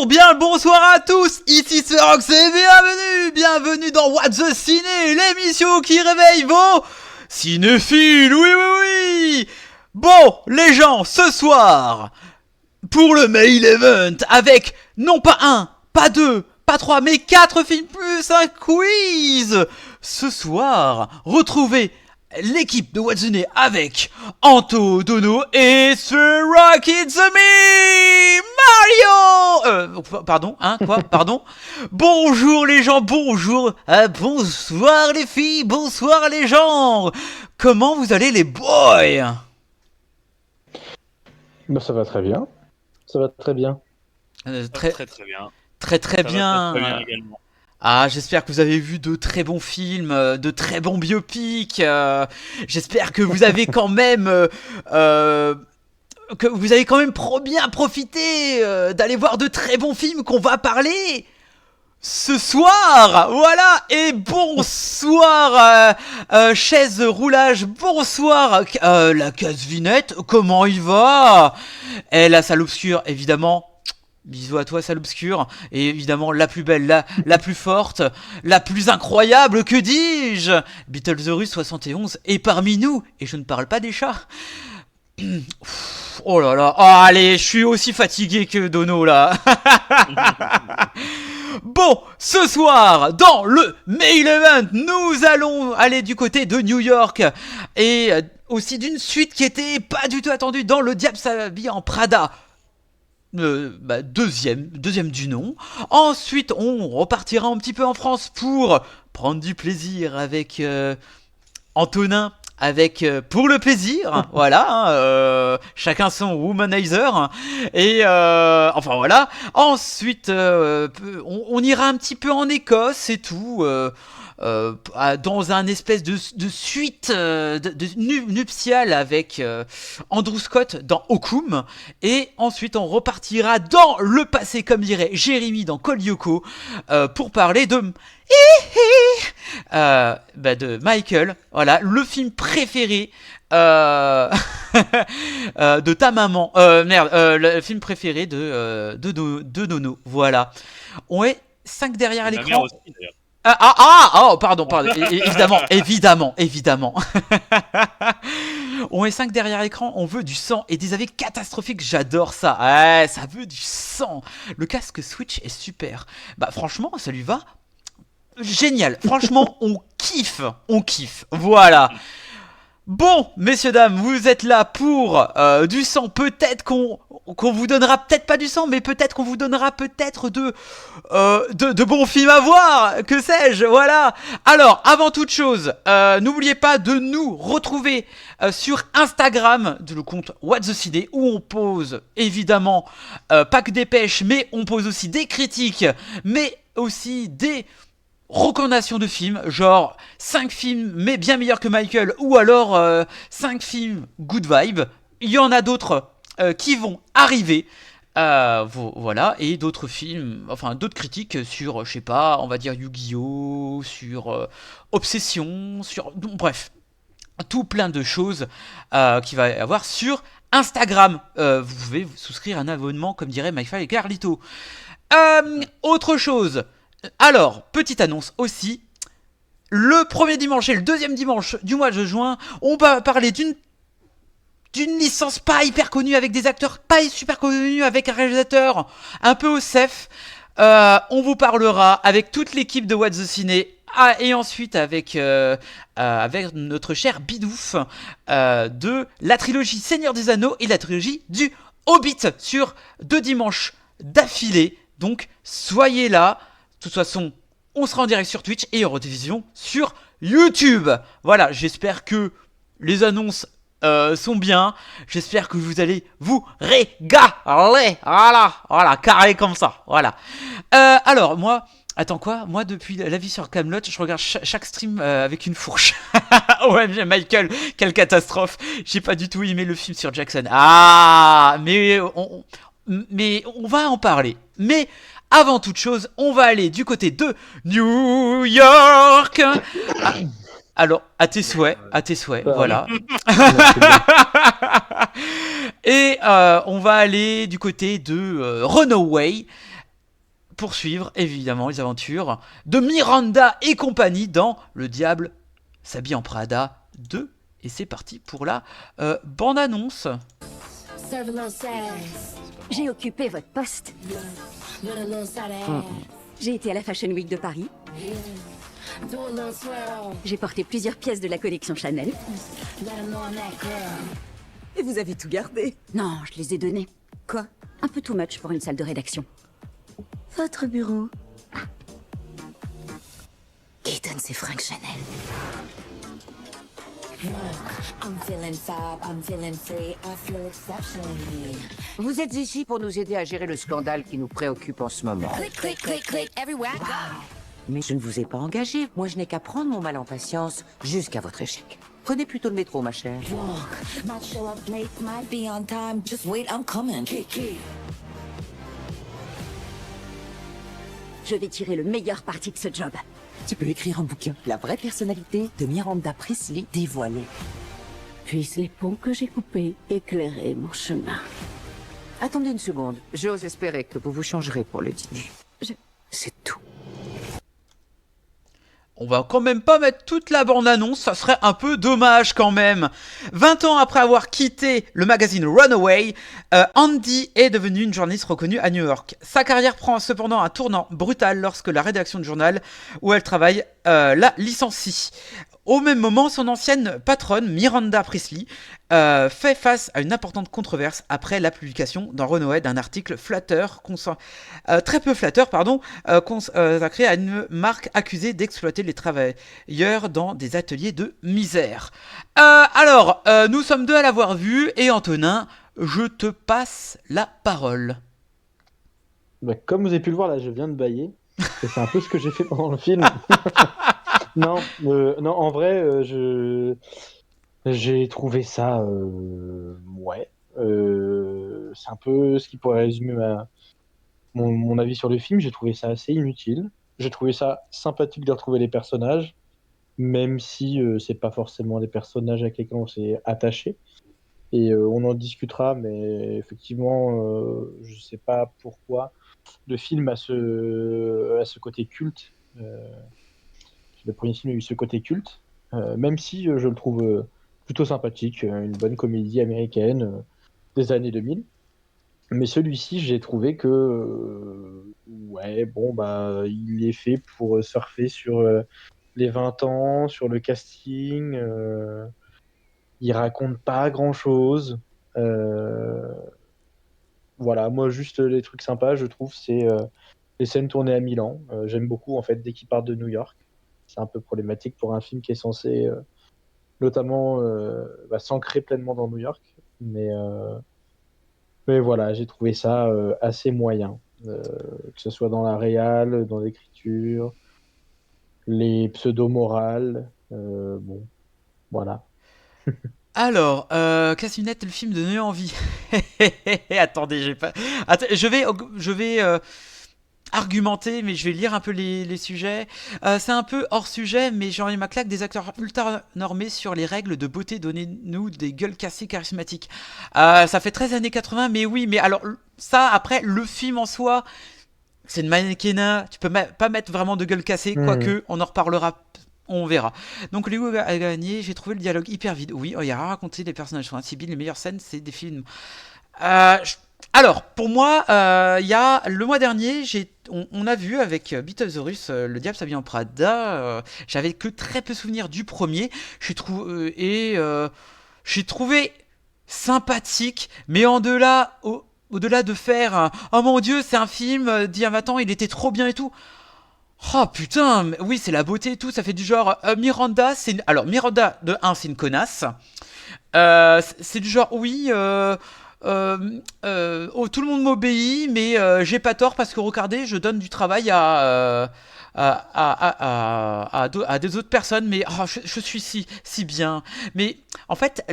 bien le bonsoir à tous, ici c'est Rox et bienvenue dans What the Ciné, l'émission qui réveille vos cinéphiles, oui. Bon, les gens, ce soir, pour le main event, avec non pas un, pas deux, pas trois, mais 4 films plus un quiz. Ce soir, retrouvez l'équipe de What's the Ciné avec Anto, Dono et Sir Rocky the Me Mario. Pardon. Bonjour les gens, bonjour. Bonsoir les filles, bonsoir les gens. Comment vous allez les boys? Bah, ça va très bien. Ça va très bien. Très bien. Très bien. Très bien également. Ah, j'espère que vous avez vu de très bons films, de très bons biopics. J'espère que vous avez quand même, bien profité d'aller voir de très bons films qu'on va parler ce soir. Voilà. Et bonsoir, chaise roulage. Bonsoir, la casse-vinette. Comment il va? Et la salle obscure, évidemment. Bisous à toi, salle obscure, et évidemment la plus belle, la plus forte, la plus incroyable, que dis-je, Beetlezeus 71 est parmi nous, et je ne parle pas des chats. Oh là là, oh, allez, je suis aussi fatigué que Dono là. Bon, ce soir, dans le main event, nous allons aller du côté de New York, et aussi d'une suite qui était pas du tout attendue dans Le Diable s'habille en Prada. Deuxième du nom. Ensuite, on repartira un petit peu en France pour prendre du plaisir avec Antonin, avec pour le plaisir, voilà, chacun son womanizer, et enfin voilà. Ensuite, on ira un petit peu en Écosse et tout. Dans un espèce de suite nuptiale avec Andrew Scott dans Okum, et ensuite on repartira dans le passé, comme dirait Jérémy dans Call Yoko, pour parler de Michael, voilà, le film préféré de ta maman, le film préféré de Nono, voilà. On est 5 derrière l'écran. Aussi, d'ailleurs. Pardon, évidemment. On est 5 derrière l'écran, on veut du sang et des avis catastrophiques, j'adore ça. Ouais, ça veut du sang. Le casque Switch est super. Bah franchement, ça lui va génial. Franchement, on kiffe. Voilà. Bon, messieurs, dames, vous êtes là pour du sang. Peut-être qu'on vous donnera, peut-être pas du sang, mais peut-être qu'on vous donnera peut-être de bons films à voir, que sais-je, voilà. Alors, avant toute chose, n'oubliez pas de nous retrouver sur Instagram, de le compte What the Ciné, où on pose évidemment pas que des pêches, mais on pose aussi des critiques, mais aussi des recommandations de films, genre 5 films mais bien meilleurs que Michael, ou alors 5 films good vibe. Il y en a d'autres qui vont arriver, voilà, et d'autres films, enfin d'autres critiques sur, je sais pas, on va dire Yu-Gi-Oh, sur Obsession, sur, bref, tout plein de choses qu'il va y avoir sur Instagram. Vous pouvez vous souscrire à un abonnement, comme dirait MyFly et Carlito. Autre chose. Alors, petite annonce aussi, le premier dimanche et le deuxième dimanche du mois de juin, on va parler d'une licence pas hyper connue, avec des acteurs pas super connus, avec un réalisateur un peu au cef. On vous parlera avec toute l'équipe de What the Ciné, et ensuite avec notre cher Bidouf, de la trilogie Seigneur des Anneaux et la trilogie du Hobbit, sur 2 dimanches d'affilée. Donc, soyez là. De toute façon, on sera en direct sur Twitch et en rediffusion sur YouTube. Voilà, j'espère que les annonces sont bien. J'espère que vous allez vous régaler. Voilà, carré comme ça. Voilà. Alors, moi, attends quoi ? Moi, depuis la vie sur Kaamelott, je regarde chaque stream avec une fourche. Ouais, Michael, quelle catastrophe. J'ai pas du tout aimé le film sur Jackson. Mais on va en parler. Mais avant toute chose, on va aller du côté de New York. Alors, à tes souhaits, voilà. Et on va aller du côté de Runaway. poursuivre évidemment les aventures de Miranda et compagnie dans Le Diable s'habille en Prada 2. Et c'est parti pour la bande-annonce. J'ai occupé votre poste. J'ai été à la Fashion Week de Paris. J'ai porté plusieurs pièces de la collection Chanel. Et vous avez tout gardé? Non, je les ai donnés. Quoi? Un peu too much pour une salle de rédaction. Votre bureau. Qui donne ces fringues Chanel? Vous êtes ici pour nous aider à gérer le scandale qui nous préoccupe en ce moment. Mais je ne vous ai pas engagé. Moi, je n'ai qu'à prendre mon mal en patience jusqu'à votre échec. Prenez plutôt le métro, ma chère. Je vais tirer le meilleur parti de ce job. Tu peux écrire un bouquin. La vraie personnalité de Miranda Priestly dévoilée. Puissent les ponts que j'ai coupés éclairer mon chemin. Attendez une seconde. J'ose espérer que vous vous changerez pour le dîner. C'est tout. On va quand même pas mettre toute la bande-annonce, ça serait un peu dommage quand même. 20 ans après avoir quitté le magazine Runaway, Andy est devenue une journaliste reconnue à New York. Sa carrière prend cependant un tournant brutal lorsque la rédaction du journal où elle travaille la licencie. Au même moment, son ancienne patronne, Miranda Priestly, fait face à une importante controverse après la publication dans Runaway d'un article très peu flatteur, consacré à une marque accusée d'exploiter les travailleurs dans des ateliers de misère. Nous sommes deux à l'avoir vu, et Antonin, je te passe la parole. Bah, comme vous avez pu le voir, là, je viens de bâiller. Et c'est un peu ce que j'ai fait pendant le film. Non, en vrai, j'ai trouvé ça, ouais. C'est un peu ce qui pourrait résumer mon avis sur le film. J'ai trouvé ça assez inutile. J'ai trouvé ça sympathique de retrouver les personnages, même si c'est pas forcément des personnages avec lesquels on s'est attaché. Et on en discutera, mais effectivement, je sais pas pourquoi le film a ce côté culte. Le premier film a eu ce côté culte, même si je le trouve plutôt sympathique, une bonne comédie américaine des années 2000. Mais celui-ci, j'ai trouvé que, ouais, bon, bah, il est fait pour surfer sur les 20 ans, sur le casting. Il raconte pas grand-chose. Voilà, moi, juste les trucs sympas, je trouve, c'est les scènes tournées à Milan. J'aime beaucoup, en fait, dès qu'il part de New York. C'est un peu problématique pour un film qui est censé notamment s'ancrer pleinement dans New York. Mais voilà, j'ai trouvé ça assez moyen. Que ce soit dans la réal, dans l'écriture, les pseudo-morales. Bon, voilà. Alors, Cassinette, le film de envie. Attendez, je vais argumenter, mais je vais lire un peu les sujets. C'est un peu hors sujet, mais j'en ai ma claque des acteurs ultra normés sur les règles de beauté. Donnez-nous des gueules cassées charismatiques. Ça fait 13 années 80, mais oui, mais alors ça, après, le film en soi, c'est une mannequinat. Tu peux pas mettre vraiment de gueule cassée, quoique, on en reparlera. On verra. Donc Hollywood a gagné, j'ai trouvé le dialogue hyper vide. Oui, il y a rien à raconter, les personnages sont insipides, les meilleures scènes, c'est des films. Alors, pour moi, il y a le mois dernier, on a vu avec Beetlejuice, Le Diable s'habille en Prada. J'avais que très peu souvenir du premier. J'ai trouvé sympathique, mais au-delà de faire oh mon Dieu, c'est un film d'il y a 20 ans, il était trop bien et tout. Oh putain, oui, c'est la beauté et tout, ça fait du genre Miranda, alors Miranda de 1, c'est une connasse. C'est du genre oui, tout le monde m'obéit, mais j'ai pas tort parce que regardez, je donne du travail à des autres personnes, mais je suis si bien. Mais en fait,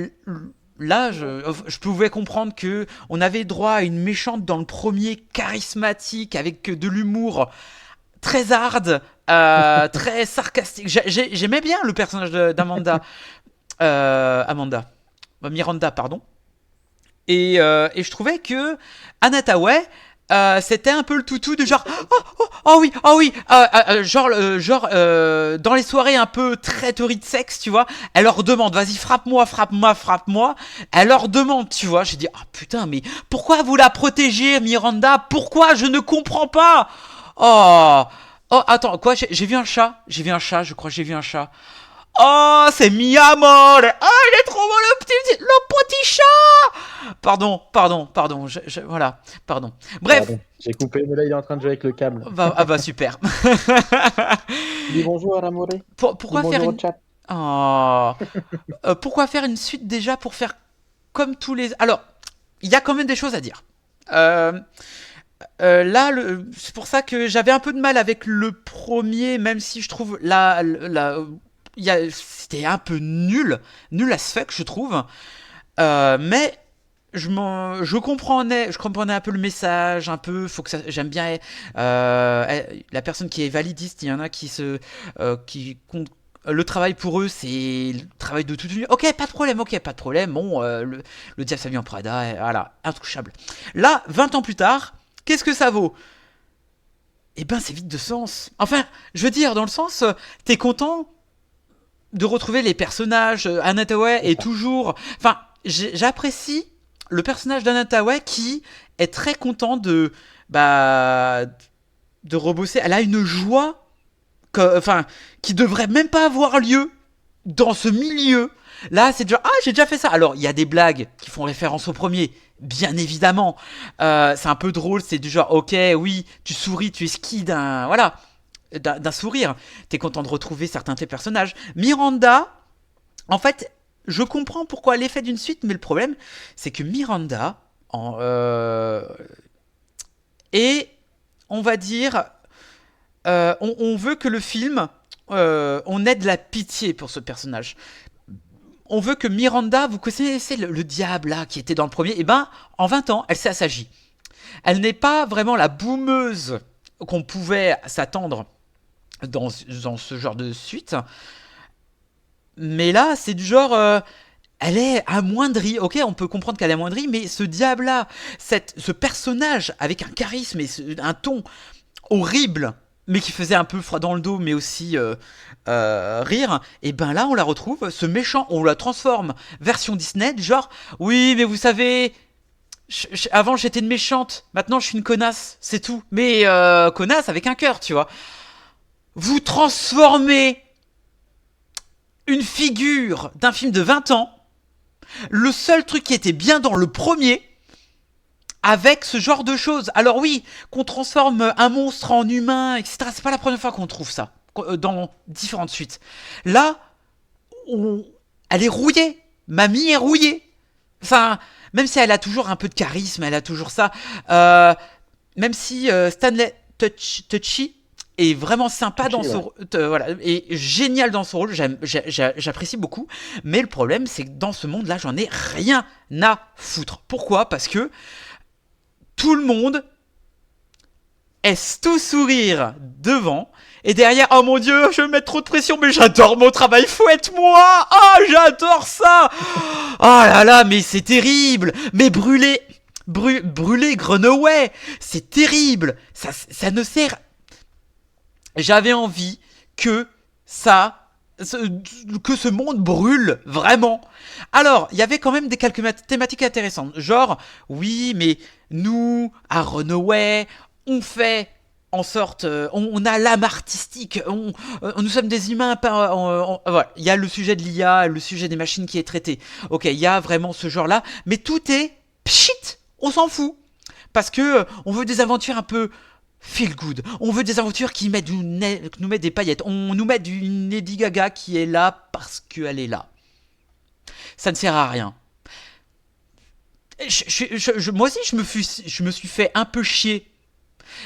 là, je pouvais comprendre que on avait droit à une méchante dans le premier, charismatique, avec de l'humour très hard, très sarcastique. J'aimais bien le personnage d'Amanda. Miranda, pardon. Et je trouvais que Anna Thaoué, C'était un peu le toutou de genre oh oui dans les soirées un peu traîterie de sexe, tu vois, elle leur demande vas-y frappe-moi, elle leur demande, tu vois, j'ai dit ah putain, mais pourquoi vous la protégez Miranda, pourquoi, je ne comprends pas. Oh attends, quoi, j'ai vu un chat, je crois que j'ai vu un chat. Oh, c'est mi amore. Oh, il est trop beau le petit chat. Pardon, voilà, pardon. Bref, Pardon, j'ai coupé, mais là il est en train de jouer avec le câble. bah super. Dis bonjour à Amoré. Dis Pourquoi faire bonjour au une chat. oh, pourquoi faire une suite déjà pour faire comme tous les. Alors, il y a quand même des choses à dire. Euh, Là, c'est pour ça que j'avais un peu de mal avec le premier, même si je trouve c'était un peu nul as fuck, je trouve. Mais je comprenais un peu le message, un peu, faut que ça, j'aime bien la personne qui est validiste, il y en a qui compte. Le travail pour eux, c'est le travail de toute une vie. Ok, pas de problème. Bon, le diable s'habille en Prada, voilà, intouchable. Là, 20 ans plus tard, qu'est-ce que ça vaut? Eh ben, c'est vide de sens. Enfin, je veux dire, dans le sens, t'es content de retrouver les personnages. Anna Hathaway C'est est ça. toujours. Enfin, j'apprécie le personnage d'Anna Hathaway qui est très content bah, de rebosser. Elle a une joie enfin, qui devrait même pas avoir lieu dans ce milieu. Là, c'est déjà j'ai déjà fait ça. Alors, il y a des blagues qui font référence au premier, bien évidemment. C'est un peu drôle, c'est du genre, ok, oui, tu souris, tu esquives d'un sourire. T'es content de retrouver certains de tes personnages. Miranda, en fait, je comprends pourquoi l'effet d'une suite, mais le problème, c'est que Miranda est, on va dire, on veut que le film, on ait de la pitié pour ce personnage. On veut que Miranda, vous connaissez le diable là qui était dans le premier, et ben en 20 ans, elle s'est assagie. Elle n'est pas vraiment la boumeuse qu'on pouvait s'attendre dans ce genre de suite, mais là c'est du genre elle est amoindrie. Ok, on peut comprendre qu'elle est amoindrie, mais ce diable là, ce personnage avec un charisme et un ton horrible, mais qui faisait un peu froid dans le dos, mais aussi rire, et ben là on la retrouve, ce méchant, on la transforme version Disney, du genre, oui mais vous savez, avant j'étais une méchante, maintenant je suis une connasse, c'est tout, mais connasse avec un cœur, tu vois. Vous transformez une figure d'un film de 20 ans, le seul truc qui était bien dans le premier, avec ce genre de choses. Alors oui, qu'on transforme un monstre en humain, etc. C'est pas la première fois qu'on trouve ça dans différentes suites. Là, elle est rouillée. Mamie est rouillée. Enfin, même si elle a toujours un peu de charisme, elle a toujours ça. Même si Stanley Tucci est vraiment sympa dans Tucci, ce ouais. rôle, voilà, et génial dans son rôle, j'apprécie beaucoup. Mais le problème, c'est que dans ce monde-là, j'en ai rien à foutre. Pourquoi? Parce que tout le monde est tout sourire devant, et derrière, oh mon dieu, je vais me mettre trop de pression, mais j'adore mon travail, fouette-moi. Oh, j'adore ça. Oh là là, mais c'est terrible. Mais brûler Grenoble, c'est terrible. Ça ne sert. J'avais envie que que ce monde brûle vraiment. Alors, il y avait quand même quelques thématiques intéressantes. Genre, oui, mais nous, à Runaway, on fait en sorte, on a l'âme artistique, nous sommes des humains. Voilà. Il y a le sujet de l'IA, le sujet des machines qui est traité. Ok, il y a vraiment ce genre-là, mais tout est pchit, on s'en fout. Parce que on veut des aventures un peu feel good. On veut des aventures qui nous mettent des paillettes. On nous met du Lady Gaga qui est là parce qu'elle est là. Ça ne sert à rien. Moi aussi, je me suis fait un peu chier.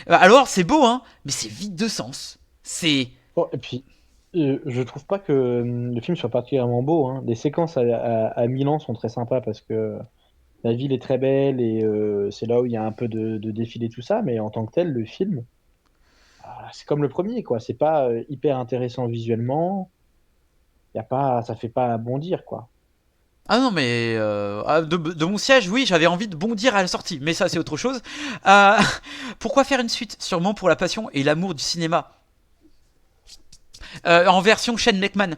Alors, c'est beau, hein, mais c'est vide de sens. C'est. Bon, et puis, je trouve pas que le film soit particulièrement beau, hein. Les séquences à Milan sont très sympas parce que la ville est très belle et c'est là où il y a un peu de défilé, tout ça. Mais en tant que tel, le film, c'est comme le premier, quoi. C'est pas hyper intéressant visuellement. Y a pas, ça fait pas bondir, quoi. Ah non, mais de mon siège, oui, j'avais envie de bondir à la sortie, mais ça, c'est autre chose. Euh, Pourquoi faire une suite? Sûrement pour la passion et l'amour du cinéma. En version Shane McMahon.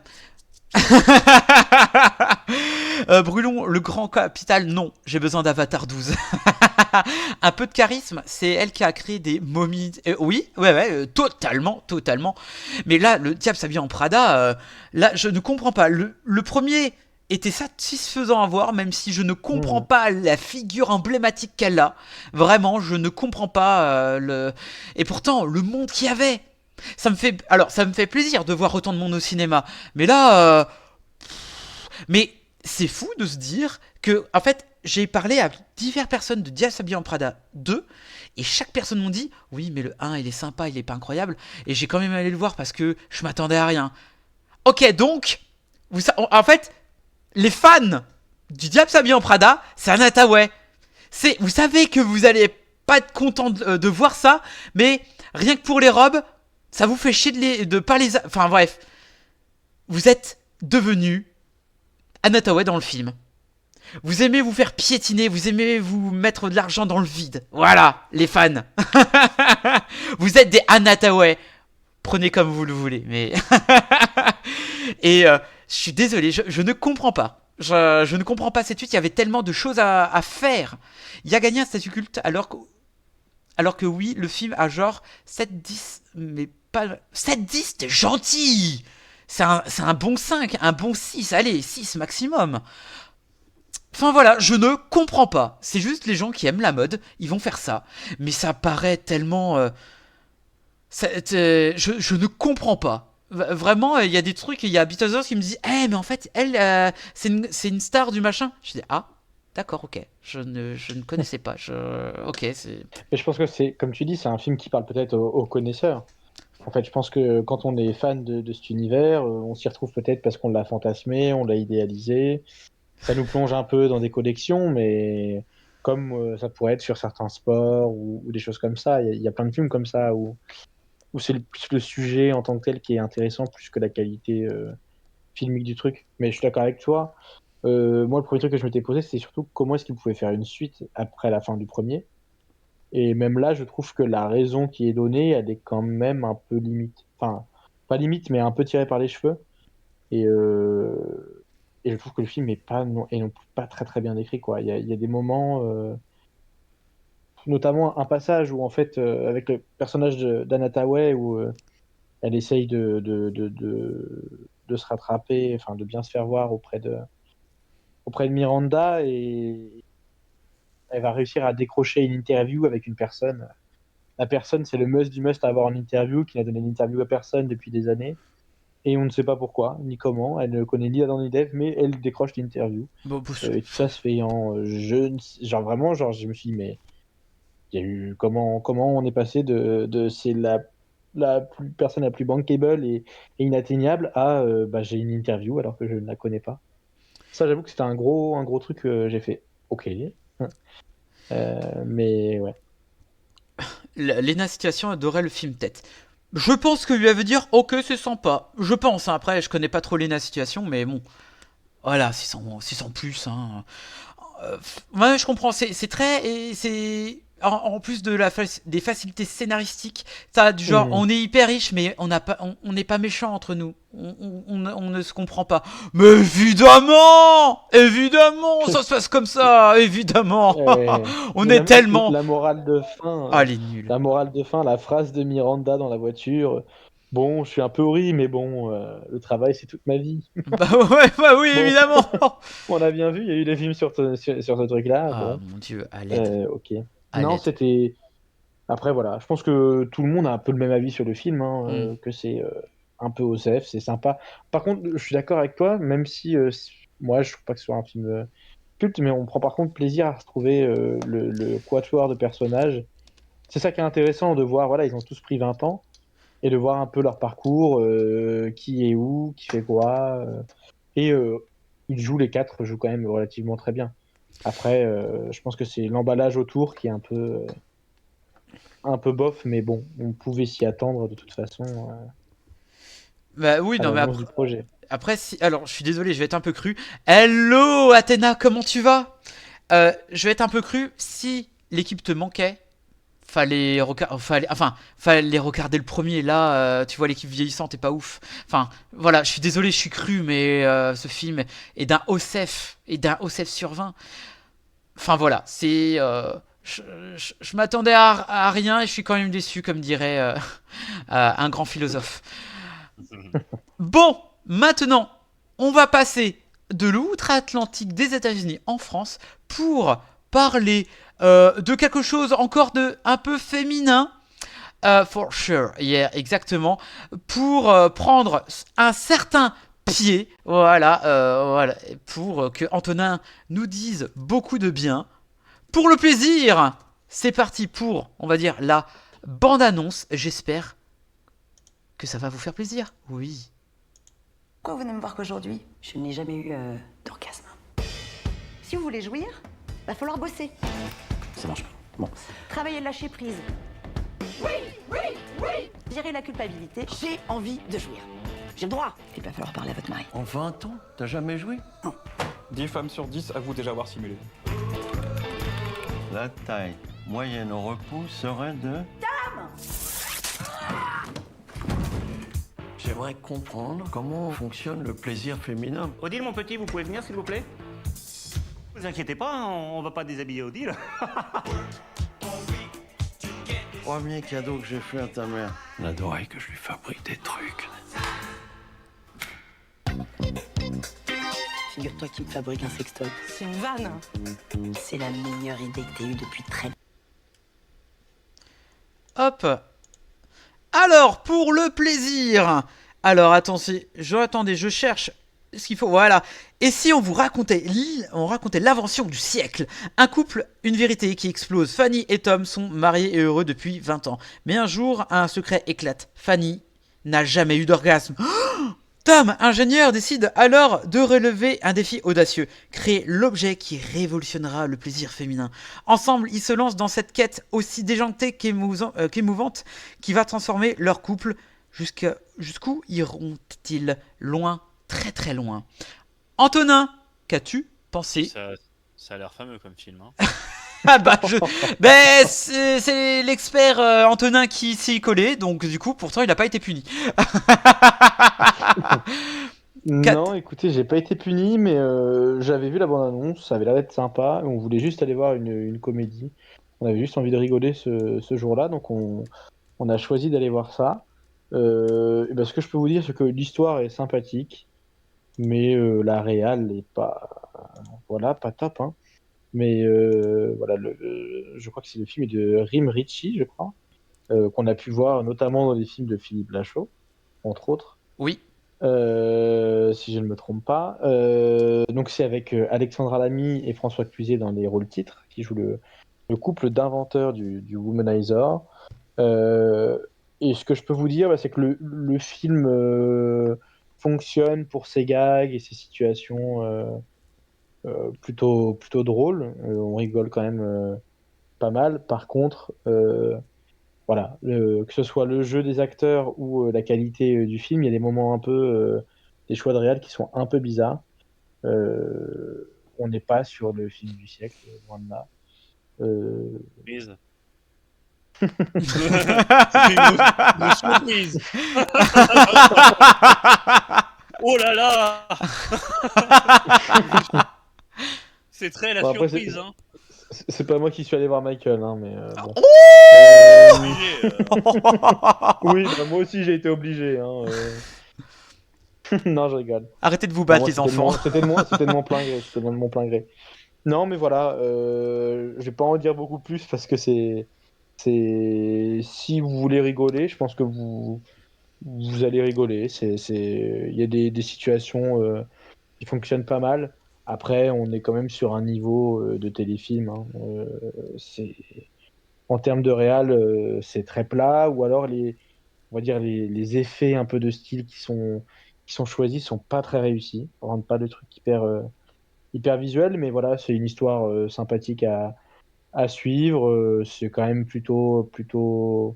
Brûlons le grand capital, non, j'ai besoin d'Avatar 12. Un peu de charisme, c'est elle qui a créé des momies. Oui, ouais, totalement, totalement. Mais là, le diable s'habille en Prada, là, je ne comprends pas. Le premier était satisfaisant à voir, même si je ne comprends Hmm. pas la figure emblématique qu'elle a. Vraiment, je ne comprends pas le. Et pourtant, le monde qu'il y avait. Ça me fait plaisir de voir autant de monde au cinéma. Mais là, mais c'est fou de se dire que, en fait, j'ai parlé à diverses personnes de Dias Habillé en Prada 2, et chaque personne m'ont dit oui, mais le 1 il est sympa, il est pas incroyable, et j'ai quand même allé le voir parce que je m'attendais à rien. Ok, donc, en fait, les fans du Diable s'habille en Prada, c'est un Hathaway. Vous savez que vous allez pas être content de voir ça, mais rien que pour les robes, ça vous fait chier de pas les. Enfin bref, vous êtes devenu Anne Hathaway dans le film. Vous aimez vous faire piétiner, vous aimez vous mettre de l'argent dans le vide. Voilà, les fans. Vous êtes des Anne Hathaway. Prenez comme vous le voulez, mais. Et je suis désolé, je ne comprends pas. Je ne comprends pas cette suite, il y avait tellement de choses à faire. Il a gagné un statut culte alors que oui, le film a genre 7-10, mais pas. 7-10, t'es gentil! C'est un bon 5, un bon 6, allez, 6 maximum. Enfin voilà, je ne comprends pas. C'est juste les gens qui aiment la mode, ils vont faire ça. Mais ça paraît tellement. Je ne comprends pas. Vraiment, il y a des trucs, il y a Beatles qui me dit eh, mais en fait, elle, c'est une star du machin. Je dis ah, d'accord, ok. Je ne connaissais pas. Ok, c'est. Mais je pense que c'est, comme tu dis, c'est un film qui parle peut-être aux connaisseurs. En fait, je pense que quand on est fan de cet univers, on s'y retrouve peut-être parce qu'on l'a fantasmé, on l'a idéalisé. Ça nous plonge un peu dans des collections, mais comme ça pourrait être sur certains sports ou des choses comme ça, il y a plein de films comme ça où c'est plus le sujet en tant que tel qui est intéressant plus que la qualité filmique du truc. Mais je suis d'accord avec toi. Moi, le premier truc que je m'étais posé, c'était surtout comment est-ce qu'ils pouvaient faire une suite après la fin du premier. Et même là, je trouve que la raison qui est donnée, elle est quand même un peu limite. Enfin, pas limite, mais un peu tirée par les cheveux. Et, euh, et je trouve que le film est non plus pas très très bien écrit, quoi. Il y a des moments, notamment un passage où, en fait, avec le personnage d'Anna Tawai, où elle essaye de se rattraper, enfin, de bien se faire voir auprès de Miranda, et elle va réussir à décrocher une interview avec une personne. La personne, c'est le must du must à avoir en interview, qui n'a donné l'interview à personne depuis des années. Et on ne sait pas pourquoi, ni comment. Elle ne connaît ni Adam ni Dev, mais elle décroche l'interview. Bon, Et tout ça se fait en genre vraiment, genre, je me suis dit, mais il y a eu comment on est passé de c'est personne la plus bankable et inatteignable à bah, j'ai une interview alors que je ne la connais pas. Ça, j'avoue que c'était un gros truc que j'ai fait. Ok. Mais ouais. Lena Situation adorait le film tête. Je pense que lui avait dire ok, c'est sympa. Je pense, hein. Après, je connais pas trop Lena Situation, mais bon. Voilà, 600 plus, hein. Ouais, je comprends. C'est très. Et c'est. En plus de des facilités scénaristiques, ça, du genre, Mhm. on est hyper riche, mais on n'est pas méchant entre nous. On ne se comprend pas. Mais évidemment! Évidemment! Ça se passe comme ça! Évidemment! On Mais est tellement. la morale de fin, Ah, elle est nulle. la phrase de Miranda dans la voiture. Bon, je suis un peu horrible, mais bon, le travail, c'est toute ma vie. Bah ouais, bah oui, Bon, évidemment! on a bien vu, il y a eu des films sur ce truc-là. Ah, Bon, mon dieu, à l'aide. ok. À Non, l'aide. c'était. Après, voilà, je pense que tout le monde a un peu le même avis sur le film, hein, Hmm. que c'est un peu OSF, c'est sympa. Par contre, je suis d'accord avec toi, même si moi, je trouve pas que ce soit un film culte, mais on prend par contre plaisir à retrouver le quatuor de personnages. C'est ça qui est intéressant de voir, voilà, ils ont tous pris 20 ans, et de voir un peu leur parcours, qui est où, qui fait quoi. Et ils jouent, les quatre jouent quand même relativement très bien. Après, je pense que c'est l'emballage autour qui est un peu bof, mais bon, on pouvait s'y attendre de toute façon Bah oui, à non, mais l'annonce après. du projet. après, alors, je suis désolé, je vais être un peu cru. Hello, Athéna, comment tu vas? Je vais être un peu cru. Si l'équipe te manquait, fallait regarder le premier. Là, tu vois l'équipe vieillissante est pas ouf. Enfin, voilà, je suis désolé, je suis cru, mais ce film est d'un OSEF sur 20. Enfin voilà, je m'attendais à rien et je suis quand même déçu, comme dirait un grand philosophe. Bon, maintenant, on va passer de l'outre-Atlantique des États-Unis en France pour parler de quelque chose encore de un peu féminin. For sure, yeah, exactement. Pour prendre un certain pied, voilà, pour que Antonin nous dise beaucoup de bien. Pour le plaisir, c'est parti pour, on va dire, la bande-annonce. J'espère que ça va vous faire plaisir. Oui. Pourquoi vous venez me voir qu'aujourd'hui? Je n'ai jamais eu d'orgasme. Si vous voulez jouir, va falloir bosser. Ça marche pas. Bon. Travailler le lâcher prise. Gérer la culpabilité. J'ai envie de jouir. J'ai le droit. Il va falloir parler à votre mari. En 20 ans, t'as jamais joué? 10 femmes sur 10 avouent déjà avoir simulé. La taille moyenne au repos serait de... J'aimerais comprendre comment fonctionne le plaisir féminin. Odile, mon petit, vous pouvez venir, s'il vous plaît? Vous inquiétez pas, on va pas déshabiller Odile. Premier cadeau que j'ai fait à ta mère. Elle adorait que je lui fabrique des trucs. Figure-toi qu'il me fabrique un sextoy. C'est une vanne. C'est la meilleure idée que t'aies eue depuis très longtemps. Hop. Alors, pour le plaisir. Alors, attendez, je cherche ce qu'il faut. Voilà. Et si on vous racontait, l'invention du siècle? Un couple, une vérité qui explose. Fanny et Tom sont mariés et heureux depuis 20 ans. Mais un jour, un secret éclate. Fanny n'a jamais eu d'orgasme. Tom, ingénieur, décide alors de relever un défi audacieux, créer l'objet qui révolutionnera le plaisir féminin. Ensemble, ils se lancent dans cette quête aussi déjantée qu'émouvante qui va transformer leur couple. Jusqu'où iront-ils? Loin, très très loin. Antonin, qu'as-tu pensé? Ça a l'air fameux comme film. Hein. Ah bah, c'est l'expert Antonin qui s'y est collé, donc du coup, pourtant, il n'a pas été puni. Non, écoutez, j'ai pas été puni, mais j'avais vu la bande-annonce, ça avait l'air d'être sympa, et on voulait juste aller voir une comédie. On avait juste envie de rigoler ce jour-là, donc on a choisi d'aller voir ça. Et ben, ce que je peux vous dire, c'est que l'histoire est sympathique, mais la réal n'est pas, voilà, pas top, hein. Mais voilà, je crois que c'est le film de Rim Ritchie, je crois, qu'on a pu voir notamment dans les films de Philippe Lachaud, entre autres. Oui. Si je ne me trompe pas. Donc c'est avec Alexandra Lamy et François Cluzet dans les rôles titres, qui jouent le couple d'inventeurs du Womanizer. Et ce que je peux vous dire, c'est que le film fonctionne pour ses gags et ses situations plutôt drôles. On rigole quand même pas mal. Par contre, voilà, que ce soit le jeu des acteurs ou la qualité du film, il y a des moments un peu, des choix de réal qui sont un peu bizarres. On n'est pas sur le film du siècle, loin de là. Surprise. C'est une surprise. Oh là là. C'est très la Bon, après, surprise. Hein. C'est pas moi qui suis allé voir Michael, hein, mais bon. Obligé, Oui, bah, moi aussi j'ai été obligé. Hein, Non, je rigole. Arrêtez de vous battre, Moi, les enfants. C'était de mon plein gré. C'était de mon plein gré. Non, mais voilà, je vais pas en dire beaucoup plus parce que si vous voulez rigoler, je pense que vous allez rigoler. Il y a des situations qui fonctionnent pas mal. Après, on est quand même sur un niveau de téléfilm, hein. En termes de réal, c'est très plat, ou alors on va dire les effets un peu de style qui sont choisis sont pas très réussis. On rentre pas de trucs hyper visuel, mais voilà, c'est une histoire sympathique à suivre. C'est quand même plutôt, on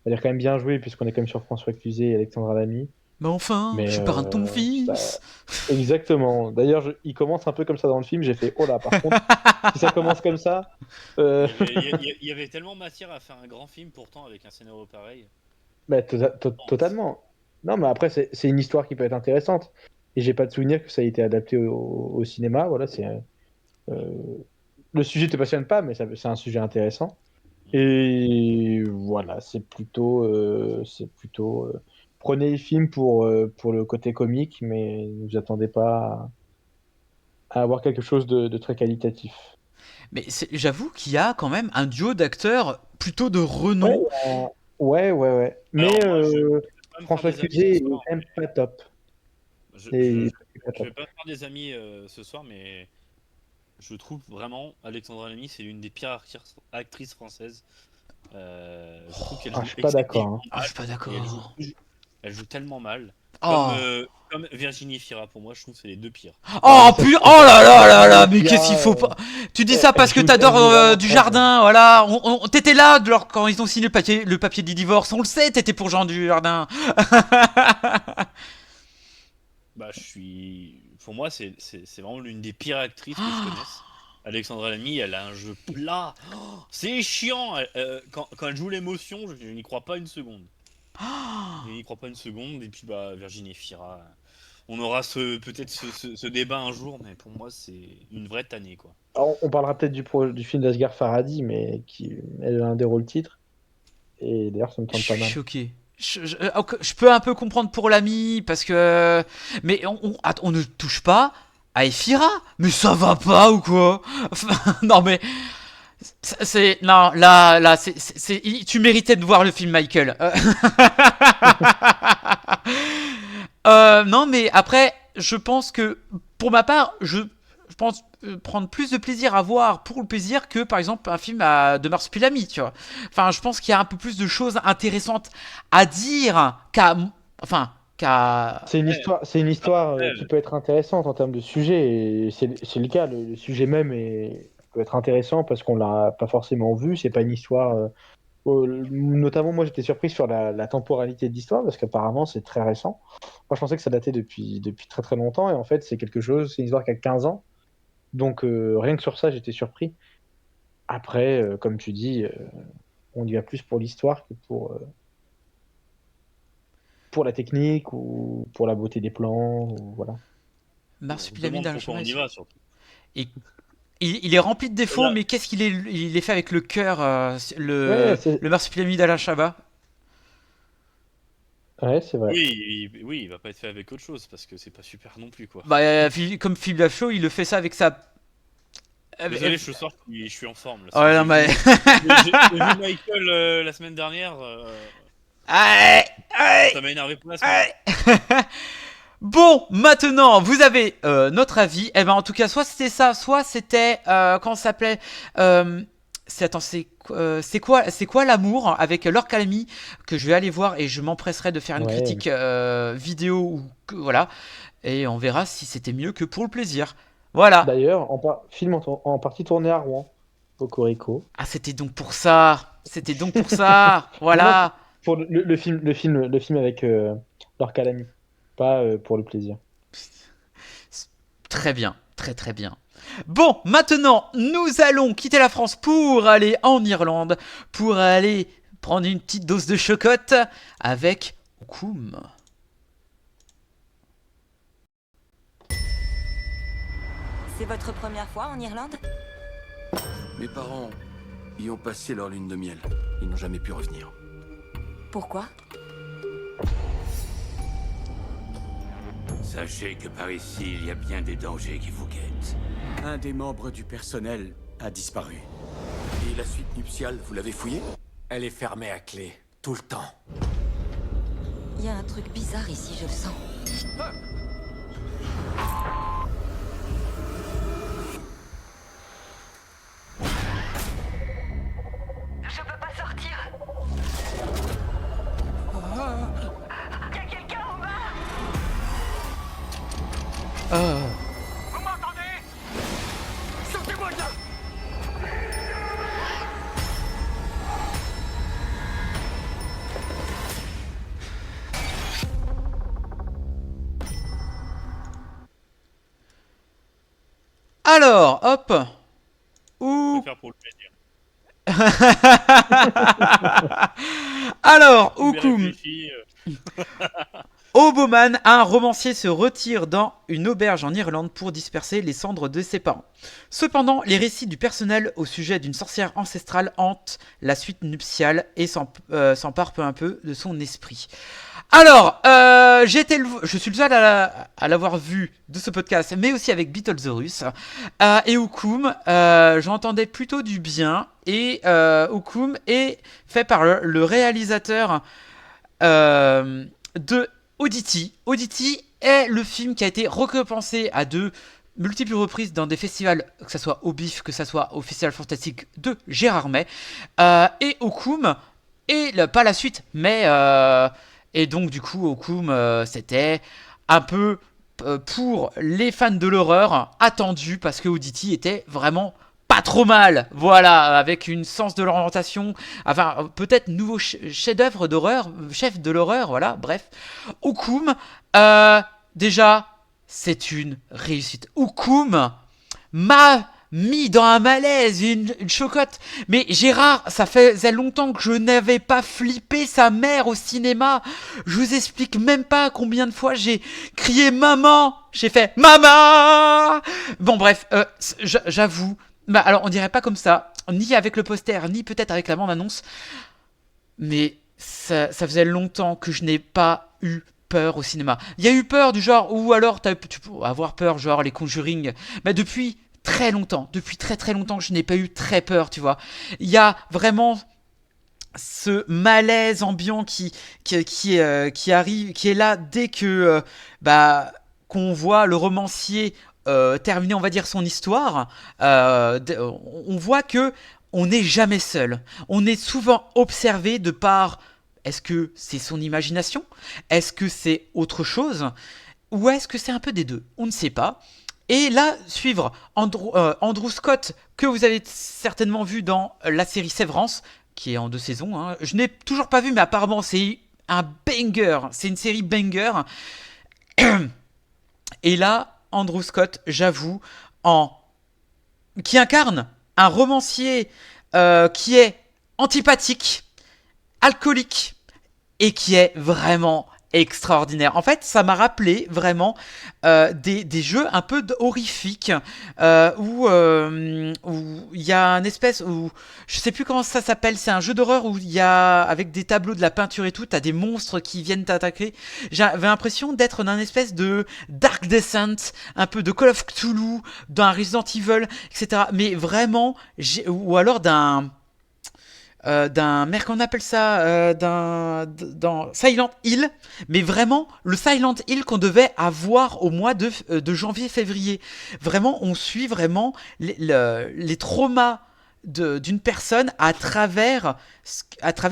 va dire quand même bien joué, puisqu'on est quand même sur François Cluzet et Alexandra Lamy. Mais enfin, Mais, je suis parrain de ton bah, fils. Exactement. D'ailleurs, il commence un peu comme ça dans le film. J'ai fait, oh là, par contre, si ça commence comme ça, Il y avait tellement matière à faire un grand film pourtant avec un scénario pareil. bah, totalement. Non, mais après, c'est une histoire qui peut être intéressante. Et j'ai pas de souvenir que ça ait été adapté au cinéma. Voilà, euh, le sujet te passionne pas, mais c'est un sujet intéressant. Et voilà, prenez le film pour le côté comique, mais ne vous attendez pas à avoir quelque chose de très qualitatif. Mais j'avoue qu'il y a quand même un duo d'acteurs plutôt de Ouais, renom. ouais. Mais Alors, moi, je vais pas me François faire des amis Cluzet ce est soir, quand même pas top. Je, C'est je, pas je vais top. pas me faire des amis ce soir, mais je trouve vraiment Alexandra Lamy, c'est l'une des pires actrices françaises. Je trouve qu'elle Ah, joue je suis pas d'accord, hein. excessivement Ah, je suis pas mal, et d'accord. elle joue tellement mal. Oh. Comme Virginie Fira, pour moi, je trouve que c'est les deux pires. Oh, mais ça, puis, c'est oh là là là là, mais Virginie qu'est-ce qu'il Fira, faut pas. Tu dis elle ça parce que joue t'adores vraiment du très Jardin, voilà. T'étais là quand ils ont signé le papier du divorce. On le sait, t'étais pour Jean du Jardin. Bah, pour moi, c'est vraiment l'une des pires actrices que je connaisse. Alexandra Lamy, elle a un jeu plat. Oh, c'est chiant. Quand elle joue l'émotion, je n'y crois pas une seconde. Je n'y crois pas une seconde. Et puis, bah, Virginie Fira. On aura peut-être ce débat un jour, mais pour moi, c'est une vraie tannée, quoi. Alors, on parlera peut-être du film d'Asghar Farhadi, mais elle a un des rôles titres. Et d'ailleurs, ça me Je tente pas suis mal. choqué. Je peux un peu comprendre pour l'ami, parce que. Mais on ne touche pas à Ephira. Mais ça va pas ou quoi? Enfin, non, mais. Non, là, tu méritais de voir le film, Michael. Non, mais après, je pense que, pour ma part, je pense prendre plus de plaisir à voir pour le plaisir que, par exemple, un film de Marsupilami, tu vois. Enfin, je pense qu'il y a un peu plus de choses intéressantes à dire qu'à. C'est une histoire qui peut être intéressante en termes de sujet, et c'est le cas. Le sujet même peut être intéressant parce qu'on l'a pas forcément vu. C'est pas une histoire. Notamment, moi, j'étais surpris sur la temporalité de l'histoire parce qu'apparemment, c'est très récent. Moi, je pensais que ça datait depuis très très longtemps, et en fait, c'est une histoire qui a 15 ans. Donc, rien que sur ça, j'étais surpris. Après, comme tu dis, on y va plus pour l'histoire que pour la technique ou pour la beauté des plans. Voilà. On se Marsupilami demande dans la pourquoi on y chambre. va, surtout. Et il est rempli de défauts, Là- mais qu'est-ce il est fait avec le cœur, Ouais, le Marsupilami d'Alain Chabat. ouais, c'est vrai. Oui, il va pas être fait avec autre chose, parce que c'est pas super non plus, quoi. Bah, comme Philippe Lachaud, il le fait ça avec sa. Désolé, ce soir, je suis en forme. Là, Ouais, non, mais. J'ai vu Michael la semaine dernière. Ça m'a énervé pour la semaine. Bon, maintenant, vous avez notre avis. Eh ben, en tout cas, soit c'était ça, soit c'était comment ça s'appelait c'est quoi l'amour avec Laure Calamy que je vais aller voir et je m'empresserai de faire une Ouais. critique vidéo ou voilà et on verra si c'était mieux que pour le plaisir. Voilà. D'ailleurs, film en partie tourné à Rouen, Cocorico. Ah, c'était donc pour ça. Voilà. Pour le film avec Laure Calamy, pas pour le plaisir. Très bien, très très bien. Bon, maintenant, nous allons quitter la France pour aller en Irlande, pour aller prendre une petite dose de chocotte avec Okoum. C'est votre première fois en Irlande? Mes parents y ont passé leur lune de miel. Ils n'ont jamais pu revenir. Pourquoi? Sachez que par ici, il y a bien des dangers qui vous guettent. Un des membres du personnel a disparu. Et la suite nuptiale, vous l'avez fouillée? Elle est fermée à clé, tout le temps. Il y a un truc bizarre ici, je le sens. Je peux pas sortir. Y a quelqu'un en bas. Vous m'entendez? Sortez-moi de là. Alors, hop. Je Ouh. vais faire pour le plaisir. Alors, J'ai Oukoum. réfléchi, Oboman, un romancier, se retire dans une auberge en Irlande pour disperser les cendres de ses parents. Cependant, les récits du personnel au sujet d'une sorcière ancestrale hantent la suite nuptiale et s'emparent peu à peu de son esprit. Alors, je suis le seul à l'avoir vu de ce podcast, mais aussi avec Beetlesaurus et Oukoum. J'entendais plutôt du bien, et Oukoum est fait par le réalisateur de Oddity. Oddity est le film qui a été récompensé à de multiples reprises dans des festivals, que ce soit au BIF, que ce soit au Festival Fantastique de Gérardmer. Et Oukoum, et pas la suite, mais... et donc du coup, Oukoum, c'était un peu pour les fans de l'horreur attendu, parce que Oddity était vraiment pas trop mal, voilà, avec une sens de l'orientation, enfin peut-être nouveau chef-d'œuvre d'horreur, chef de l'horreur, voilà, bref. Oukoum, déjà, c'est une réussite. Oukoum m'a mis dans un malaise, une chocotte. Mais Gérard, ça faisait longtemps que je n'avais pas flippé sa mère au cinéma. Je vous explique même pas combien de fois j'ai crié maman. J'ai fait maman. Bon bref, j'avoue. Bah alors on dirait pas comme ça, ni avec le poster, ni peut-être avec la bande-annonce. Mais ça faisait longtemps que je n'ai pas eu peur au cinéma. Il y a eu peur du genre, ou alors tu peux avoir peur genre les Conjuring. Mais depuis très longtemps que je n'ai pas eu très peur, tu vois. Il y a vraiment ce malaise ambiant qui arrive, qui est là dès que qu'on voit le romancier terminer, on va dire, son histoire. On voit que on n'est jamais seul. On est souvent observé de par, est-ce que c'est son imagination? Est-ce que c'est autre chose? Ou est-ce que c'est un peu des deux? On ne sait pas. Et là, suivre Andrew Scott, que vous avez certainement vu dans la série Severance, qui est en 2 saisons. Hein. Je n'ai toujours pas vu, mais apparemment c'est un banger. C'est une série banger. Et là, Andrew Scott, j'avoue, qui incarne un romancier qui est antipathique, alcoolique, et qui est vraiment extraordinaire. En fait, ça m'a rappelé vraiment des jeux un peu horrifiques où il y a une espèce où je sais plus comment ça s'appelle. C'est un jeu d'horreur où il y a, avec des tableaux de la peinture et tout, t'as des monstres qui viennent t'attaquer. J'avais l'impression d'être dans une espèce de Dark Descent, un peu de Call of Cthulhu, d'un Resident Evil, etc. Mais vraiment, ou alors d'un merde, qu'on appelle ça, dans Silent Hill, mais vraiment le Silent Hill qu'on devait avoir au mois de janvier-février. Vraiment, on suit vraiment les traumas d'une personne à travers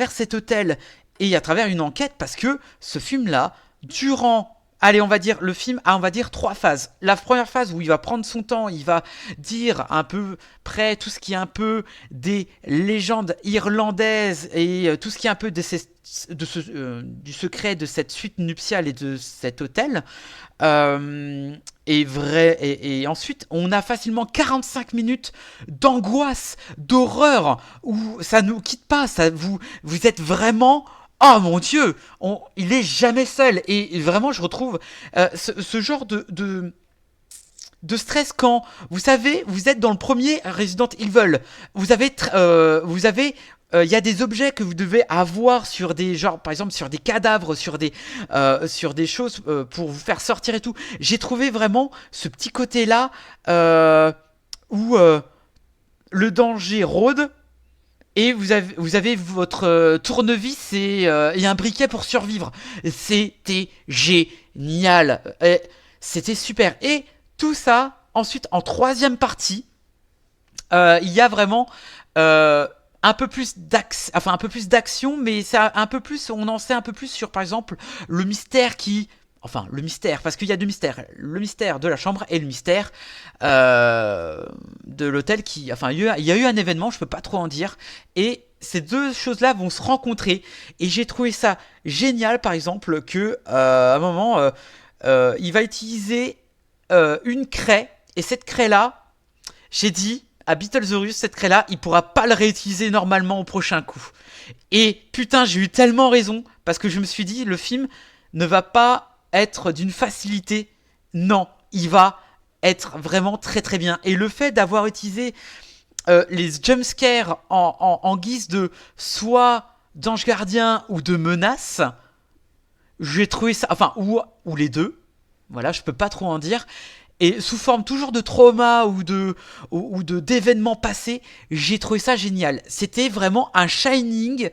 cet hôtel et à travers une enquête, parce que ce film-là, allez, on va dire, le film a, on va dire, 3 phases. La première phase où il va prendre son temps, il va dire un peu près tout ce qui est un peu des légendes irlandaises et tout ce qui est un peu du secret de cette suite nuptiale et de cet hôtel. Et ensuite, on a facilement 45 minutes d'angoisse, d'horreur, où ça nous quitte pas. Vous êtes vraiment... Oh mon Dieu, il est jamais seul. Et vraiment, je retrouve ce genre de stress quand, vous savez, vous êtes dans le premier Resident Evil. Vous avez, il y a des objets que vous devez avoir sur des, genre, par exemple, sur des cadavres, sur des choses pour vous faire sortir et tout. J'ai trouvé vraiment ce petit côté-là où le danger rôde. Et vous avez votre tournevis et un briquet pour survivre. C'était génial. C'était super. Et tout ça, ensuite, en 3e partie, il y a vraiment un peu plus d'action, mais ça, un peu plus, on en sait un peu plus sur, par exemple, le mystère parce qu'il y a 2 mystères. Le mystère de la chambre et le mystère de l'hôtel il y a eu un événement, je peux pas trop en dire. Et ces 2 choses-là vont se rencontrer. Et j'ai trouvé ça génial, par exemple, que à un moment, il va utiliser une craie. Et cette craie-là, j'ai dit à Beetlesaurus, cette craie-là, il pourra pas le réutiliser normalement au prochain coup. Et putain, j'ai eu tellement raison, parce que je me suis dit, le film ne va pas être d'une facilité. Non, il va être vraiment très très bien. Et le fait d'avoir utilisé les jumpscares en guise de soit d'ange gardien ou de menace, j'ai trouvé ça, enfin, ou les deux, voilà, je peux pas trop en dire, et sous forme toujours de trauma ou d'événements passés, j'ai trouvé ça génial. C'était vraiment un Shining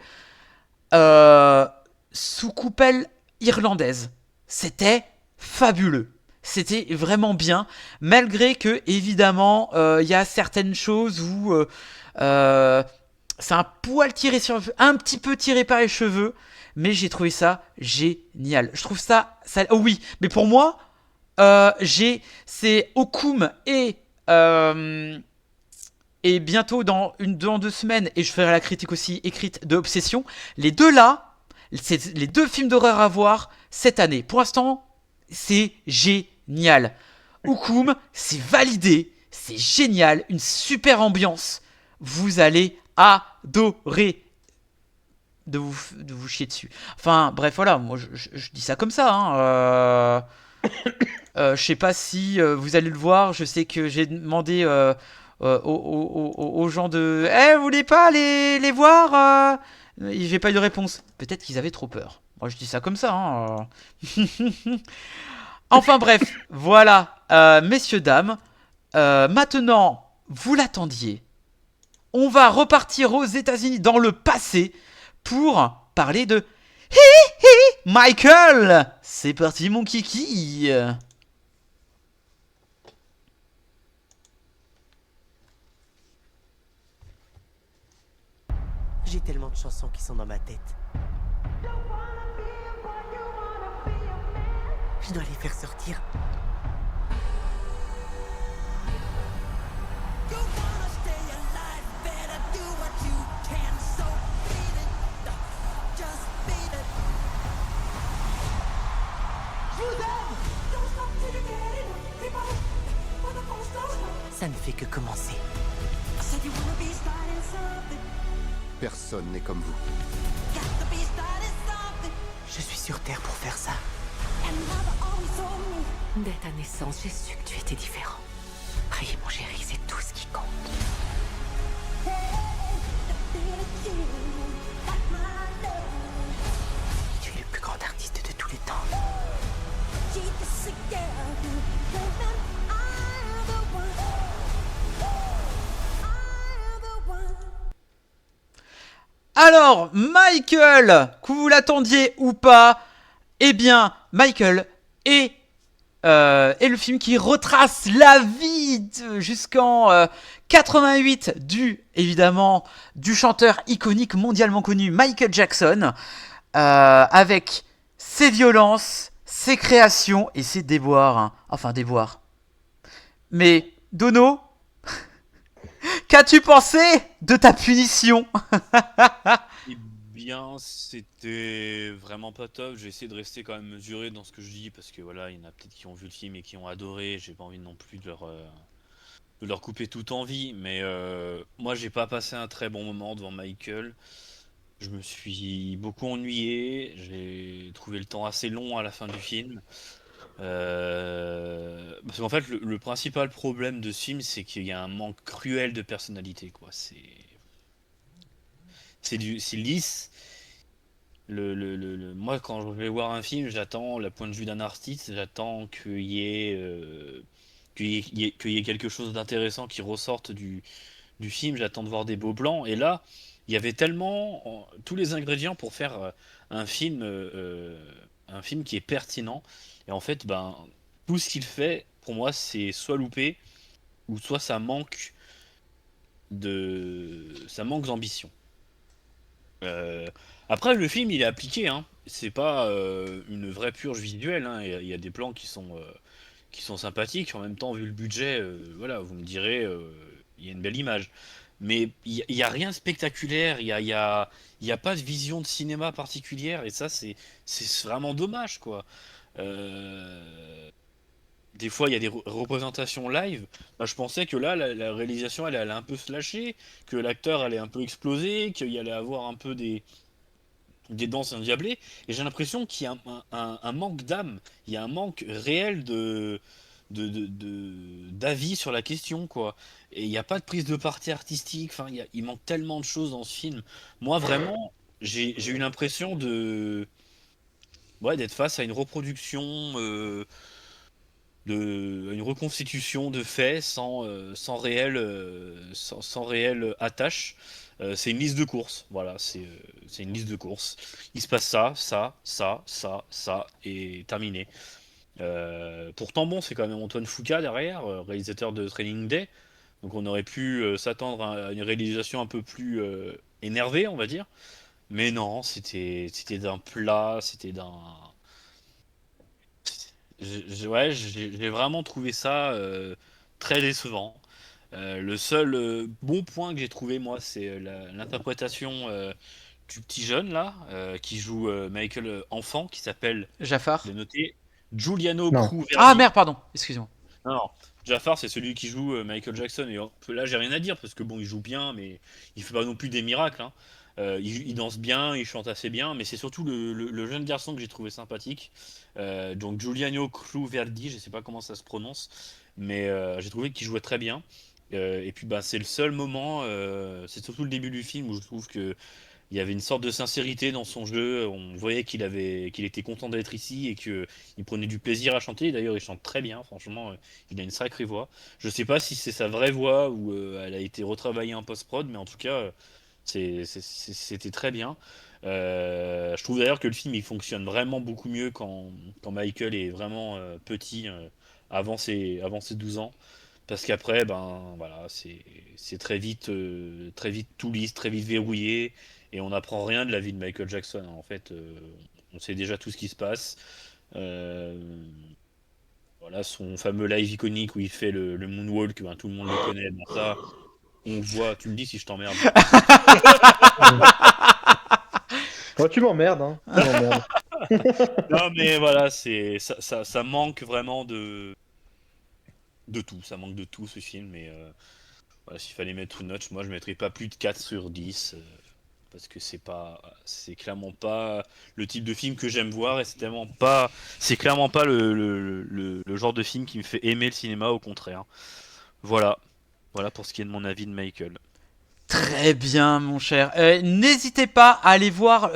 sous coupelle irlandaise. C'était fabuleux. C'était vraiment bien, malgré que, évidemment, y a certaines choses où c'est un poil tiré un petit peu tiré par les cheveux, mais j'ai trouvé ça génial. Je trouve ça oh oui, mais pour moi, c'est Okum et bientôt dans 2 semaines, et je ferai la critique aussi écrite de Obsession. Les deux là, c'est les 2 films d'horreur à voir cette année. Pour l'instant, c'est génial. Okum, c'est validé, c'est génial, une super ambiance. Vous allez adorer de vous chier dessus. Enfin, bref, voilà, moi je dis ça comme ça. Hein. Je sais pas si vous allez le voir. Je sais que j'ai demandé aux gens de vous voulez pas les voir j'ai pas eu de réponse. Peut-être qu'ils avaient trop peur. Moi je dis ça comme ça. Hein. Enfin bref, voilà, messieurs, dames. Maintenant, vous l'attendiez. On va repartir aux États-Unis dans le passé pour parler de Michael. C'est parti, mon kiki. J'ai tellement de chansons qui sont dans ma tête. Je dois les faire sortir. Ça ne fait que commencer. Personne n'est comme vous. Je suis sur Terre pour faire ça. Dès ta naissance, j'ai su que tu étais différent. Prie, mon chéri, c'est tout ce qui compte. Tu es le plus grand artiste de tous les temps. Alors, Michael, que vous l'attendiez ou pas, eh bien, Michael est le film qui retrace la vie jusqu'en 88 évidemment, du chanteur iconique mondialement connu Michael Jackson, avec ses violences, ses créations et ses déboires. Hein. Enfin, déboires. Mais, Dono, qu'as-tu pensé de ta punition? Eh bien, c'était vraiment pas top. J'ai essayé de rester quand même mesuré dans ce que je dis, parce que voilà, il y en a peut-être qui ont vu le film et qui ont adoré. J'ai pas envie non plus de leur couper toute envie, mais moi j'ai pas passé un très bon moment devant Michael. Je me suis beaucoup ennuyé, j'ai trouvé le temps assez long à la fin du film. Parce qu'en fait, le principal problème de ce film, c'est qu'il y a un manque cruel de personnalité, quoi. C'est lisse. Moi, quand je vais voir un film, j'attends le point de vue d'un artiste, j'attends qu'il y ait quelque chose d'intéressant qui ressorte du film, j'attends de voir des beaux plans. Et là, il y avait tellement tous les ingrédients pour faire un film qui est pertinent. Et en fait, tout ce qu'il fait, pour moi, c'est soit loupé, ou soit ça manque d'ambition. Après, le film, il est appliqué, hein. C'est pas une vraie purge visuelle, hein. Il y a des plans qui sont sympathiques. En même temps, vu le budget, voilà, vous me direz, il y a une belle image. Mais il y a rien de spectaculaire, il y a pas de vision de cinéma particulière, et ça, c'est vraiment dommage, quoi. des fois il y a des représentations live, bah, je pensais que là la réalisation elle allait un peu se lâcher, que l'acteur allait un peu exploser, qu'il y allait avoir un peu des danses endiablées, et j'ai l'impression qu'il y a un manque d'âme, il y a un manque réel d'avis sur la question, quoi. Et il n'y a pas de prise de parti artistique, enfin, il manque tellement de choses dans ce film. Moi, vraiment, j'ai eu l'impression ouais, d'être face à une reproduction, à une reconstitution de faits sans réelle attache. C'est une liste de courses, voilà, c'est une liste de courses. Il se passe ça, et terminé. Pourtant, bon, c'est quand même Antoine Fuqua derrière, réalisateur de Training Day. Donc on aurait pu s'attendre à une réalisation un peu plus énervée, on va dire. Mais non, c'était d'un plat, c'était d'un... Ouais, j'ai vraiment trouvé ça très décevant. Le seul bon point que j'ai trouvé, moi, c'est l'interprétation du petit jeune, là, qui joue Michael enfant, qui s'appelle, Jafar. je l'ai noté, Giuliano Non. Cruz. Ah merde, pardon, excuse-moi. Non, non. Jafar, c'est celui qui joue Michael Jackson. Et là, j'ai rien à dire parce que bon, il joue bien, mais il fait pas non plus des miracles, hein. Il danse bien, il chante assez bien, mais c'est surtout le jeune garçon que j'ai trouvé sympathique. Donc Giuliano Cruverdi, je sais pas comment ça se prononce, mais j'ai trouvé qu'il jouait très bien. Et puis bah, c'est le seul moment, c'est surtout le début du film où je trouve que il y avait une sorte de sincérité dans son jeu. On voyait qu'il était content d'être ici et qu'il prenait du plaisir à chanter. D'ailleurs, il chante très bien, franchement, il a une sacrée voix. Je sais pas si c'est sa vraie voix ou elle a été retravaillée en post-prod, mais en tout cas, c'était très bien. Je trouve d'ailleurs que le film il fonctionne vraiment beaucoup mieux quand Michael est vraiment petit, avant ses 12 ans. Parce qu'après, ben voilà, c'est très vite tout lisse, très vite verrouillé, et on n'apprend rien de la vie de Michael Jackson, hein. En fait, on sait déjà tout ce qui se passe. Euh, voilà, son fameux live iconique où il fait le moonwalk, ben, tout le monde le connaît. Ben, ça, on voit. Tu me dis si je t'emmerde. Oh, tu m'emmerdes, hein. Tu m'emmerdes. Non, mais voilà, ça manque vraiment de tout. Ça manque de tout ce film, mais voilà, s'il fallait mettre une note, moi je mettrais pas plus de 4 sur 10. Parce que c'est clairement pas le type de film que j'aime voir, et c'est clairement pas le genre de film qui me fait aimer le cinéma, au contraire. Voilà pour ce qui est de mon avis de Michael. Très bien, mon cher. N'hésitez pas à aller voir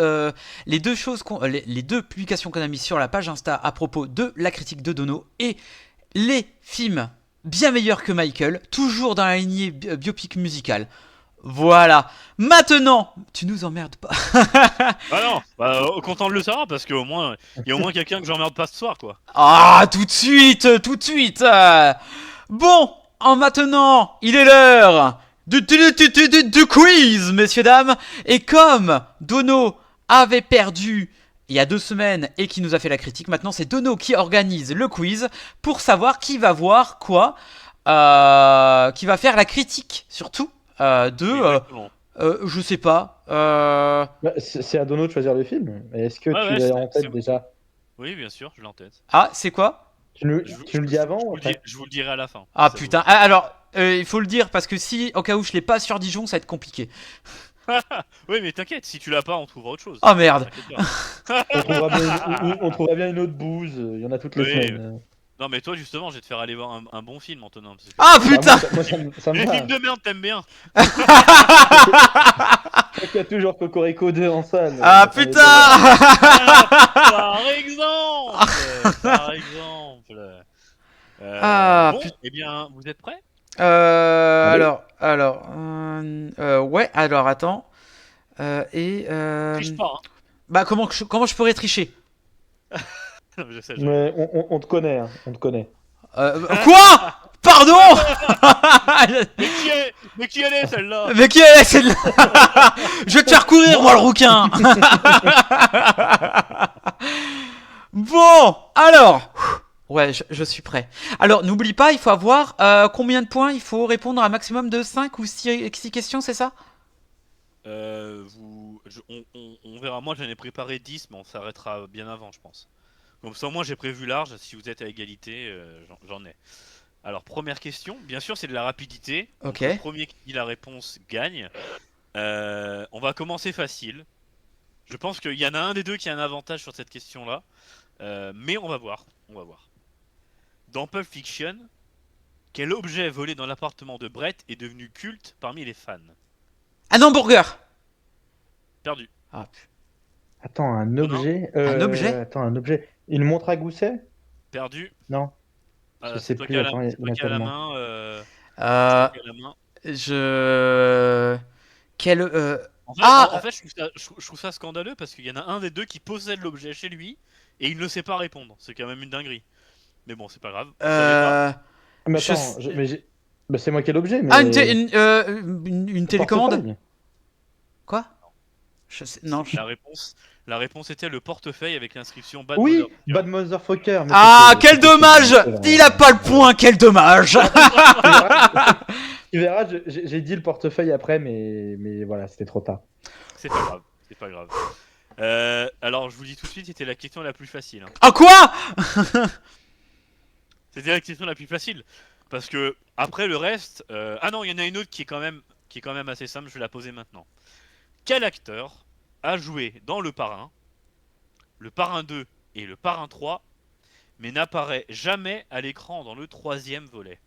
les deux choses, les deux publications qu'on a mis sur la page Insta à propos de la critique de Dono et les films bien meilleurs que Michael, toujours dans la lignée biopic musicale. Voilà. Maintenant, tu nous emmerdes pas. Ah non, bah, content de le savoir parce qu'au moins, il y a au moins quelqu'un que j'emmerde pas ce soir, quoi. Ah, tout de suite, tout de suite. Bon, maintenant, il est l'heure du quiz, messieurs, dames. Et comme Dono avait perdu il y a 2 semaines et qui nous a fait la critique, maintenant c'est Dono qui organise le quiz pour savoir qui va voir quoi, qui va faire la critique surtout je sais pas. C'est à Dono de choisir le film. Est-ce que Ouais, tu l'as en tête déjà? Oui, bien sûr, je l'ai en tête. Ah, c'est quoi? Tu nous le dis avant ou après? Je vous le dirai à la fin. Ah Ça putain, alors il faut le dire parce que si au cas où je l'ai pas sur Dijon, ça va être compliqué. Oui, mais t'inquiète, si tu l'as pas, on trouvera autre chose. Oh merde. on trouvera bien une autre bouse. Il y en a toutes les semaines. Non, mais toi, justement, je vais te faire aller voir un bon film, Antonin. Parce que... Ah putain, moi, ça me les va. films de merde, t'aimes bien. Il y a toujours Cocorico 2 en salle. Ah putain. Par exemple. Par exemple. Bon, eh bien, vous êtes prêts? Alors, ouais, alors attends. Triche pas, hein. Bah comment je pourrais tricher? Non, je sais, Mais on te connaît, hein. On te connaît. Quoi? Pardon. Mais qui elle est celle-là? Mais qui est celle-là? Je vais te faire courir, moi, le rouquin. Bon, alors. Ouais, je suis prêt. Alors, n'oublie pas, il faut avoir combien de points? Il faut répondre à un maximum de 5 ou 6 questions, c'est ça? On verra. Moi, j'en ai préparé 10, mais on s'arrêtera bien avant, je pense. Comme ça, moi j'ai prévu large. Si vous êtes à égalité, j'en ai. Alors, première question. Bien sûr, c'est de la rapidité. Donc, Ok. le premier qui dit la réponse gagne. On va commencer facile. Je pense qu'il y en a un des deux qui a un avantage sur cette question-là. Mais on va voir. On va voir. Dans Pulp Fiction, quel objet volé dans l'appartement de Brett est devenu culte parmi les fans? Un hamburger. Perdu. Ah, Attends, un objet. Un objet Attends, un objet. Une montre à gousset? Perdu. Non. Je sais C'est toi plus. qui as la, Attends, il y c'est en toi a qui as la tellement. main. Euh, C'est toi qui as la main. je. Quel. En fait, Ah en fait, je trouve ça scandaleux parce qu'il y en a un des deux qui possède l'objet chez lui et il ne sait pas répondre. C'est quand même une dinguerie. Mais bon, c'est pas grave. Vous savez pas. Mais je attends, sais- bah, c'est moi qui ai l'objet, mais. Ah, une télécommande? Portefeuille. Quoi? Je sais. Non, je... La réponse était le portefeuille avec l'inscription Bad Oui, Motherfucker. Bad Motherfucker. mais Ah, c'était- quel c'était- dommage! c'était vraiment- Il a pas le point, quel dommage! Tu verras, j'ai dit le portefeuille après, mais voilà, c'était trop tard. C'est pas grave. C'est pas grave. Alors, je vous dis tout de suite, c'était la question la plus facile. Hein. Ah, quoi? C'était la question la plus facile. Parce que, après le reste. Ah non, il y en a une autre qui est quand même assez simple, je vais la poser maintenant. Quel acteur a joué dans Le Parrain, Le Parrain 2 et Le Parrain 3, mais n'apparaît jamais à l'écran dans le 3e volet?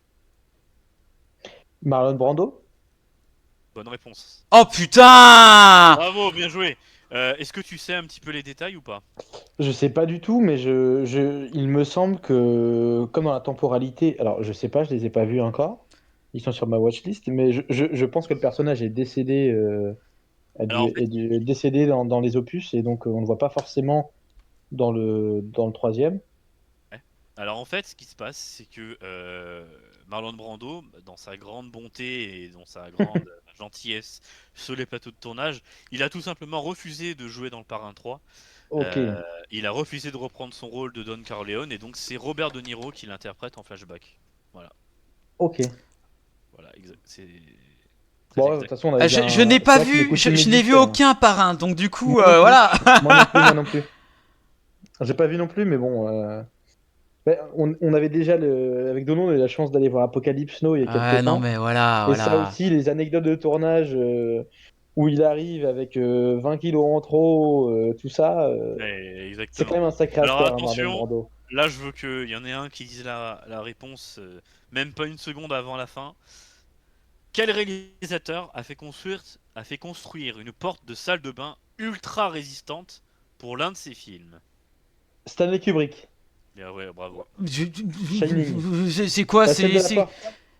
Marlon Brando? Bonne réponse. Oh putain! Bravo, bien joué. Est-ce que tu sais un petit peu les détails ou pas? Je sais pas du tout, mais il me semble que, comme dans la temporalité, alors je sais pas, je les ai pas vus encore, ils sont sur ma watchlist, mais je pense que le personnage est décédé, Alors, en fait, décédé dans les opus, et donc on ne le voit pas forcément dans le troisième. Alors en fait, ce qui se passe, c'est que Marlon Brando, dans sa grande bonté et dans sa grande gentillesse sur les plateaux de tournage, il a tout simplement refusé de jouer dans le Parrain 3. Ok. Il a refusé de reprendre son rôle de Don Corleone et donc c'est Robert De Niro qui l'interprète en flashback. Voilà. Ok. Voilà, c'est très Bon, de exact. toute façon, on avait Je n'ai pas vu, je n'ai vu aucun parrain, donc du coup, voilà. Moi non plus. J'ai pas vu non plus, mais bon. On avait déjà, avec Donon, on a eu la chance d'aller voir Apocalypse Now il y a quelques Ouais, non temps. mais voilà, Et ça voilà. aussi, les anecdotes de tournage où il arrive avec 20 kilos en trop, tout ça, Ouais, c'est exactement. quand même un sacré Alors acteur, hein, Marlon attention, Brando. là je veux qu'il y en ait un qui dise la réponse, même pas une seconde avant la fin. Quel réalisateur a fait construire une porte de salle de bain ultra résistante pour l'un de ses films? Stanley Kubrick. Bien ouais, bravo. Shining. C'est quoi? La scène de la C'est porte.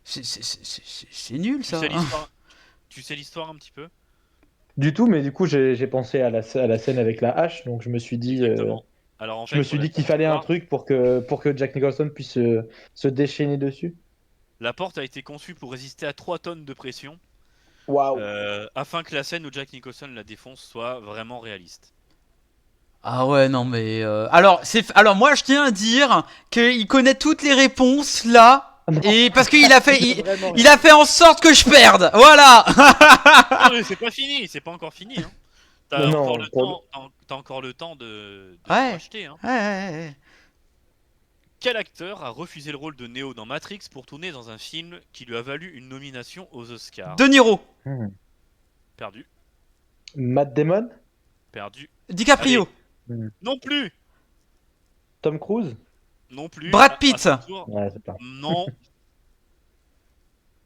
c'est nul ça. Tu sais l'histoire un petit peu? Du tout, mais du coup, j'ai pensé à la scène avec la hache, donc je me suis dit, Exactement. Alors, en je fait, me suis dit qu'il fallait un truc pour que Jack Nicholson puisse se déchaîner dessus. La porte a été conçue pour résister à 3 tonnes de pression. Waouh. Afin que la scène où Jack Nicholson la défonce soit vraiment réaliste. Ah ouais, non mais alors moi je tiens à dire qu'il connaît toutes les réponses là et parce qu'il a fait il a fait en sorte que je perde. Voilà. Non, mais c'est pas fini, c'est pas encore fini hein. T'as encore le temps de Ouais. acheter hein. Ouais. Quel acteur a refusé le rôle de Neo dans Matrix pour tourner dans un film qui lui a valu une nomination aux Oscars? De Niro. Perdu. Matt Damon. Perdu. DiCaprio. Allez. Non plus. Tom Cruise. Non plus. Brad Pitt. Ouais, c'est pas. Non.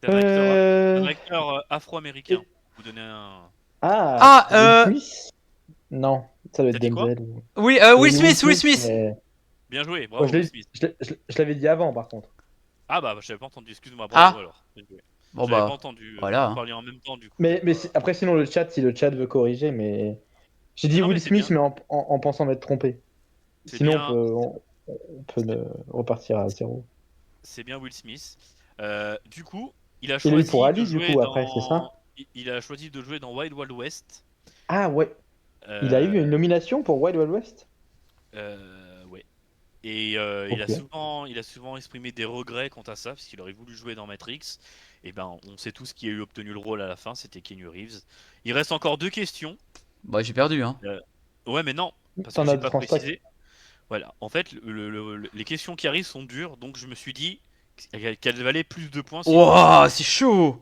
C'est un acteur afro-américain. Vous donnez un. Will Smith. Non, ça doit être Denzel. Oui, Will Smith. Mais... Bien joué, bravo je Will Smith. Je l'avais dit avant, par contre. Ah bah j'avais pas entendu, excuse-moi, bravo alors. Bon j'avais bah, pas entendu, voilà. on parlait en même temps du coup. Mais après sinon le chat, si le chat veut corriger, mais... J'ai dit Will Smith, mais en pensant m'être trompé. Sinon on peut repartir à zéro. C'est bien Will Smith. Du coup, il a choisi pour Ali, de jouer du coup, après, c'est ça? Il a choisi de jouer dans Wild Wild West. Ah ouais. Il a eu une nomination pour Wild Wild West? Ouais. Et il a souvent exprimé des regrets quant à ça, parce qu'il aurait voulu jouer dans Matrix. Et ben, on sait tous qui a eu obtenu le rôle à la fin, c'était Keanu Reeves. Il reste encore 2 questions. Bah j'ai perdu hein. Ouais mais non, parce T'en que as j'ai pas Transpac. précisé. Voilà, en fait, les questions qui arrivent sont dures, donc je me suis dit qu'elles valaient plus de points. Wouah, c'est chaud.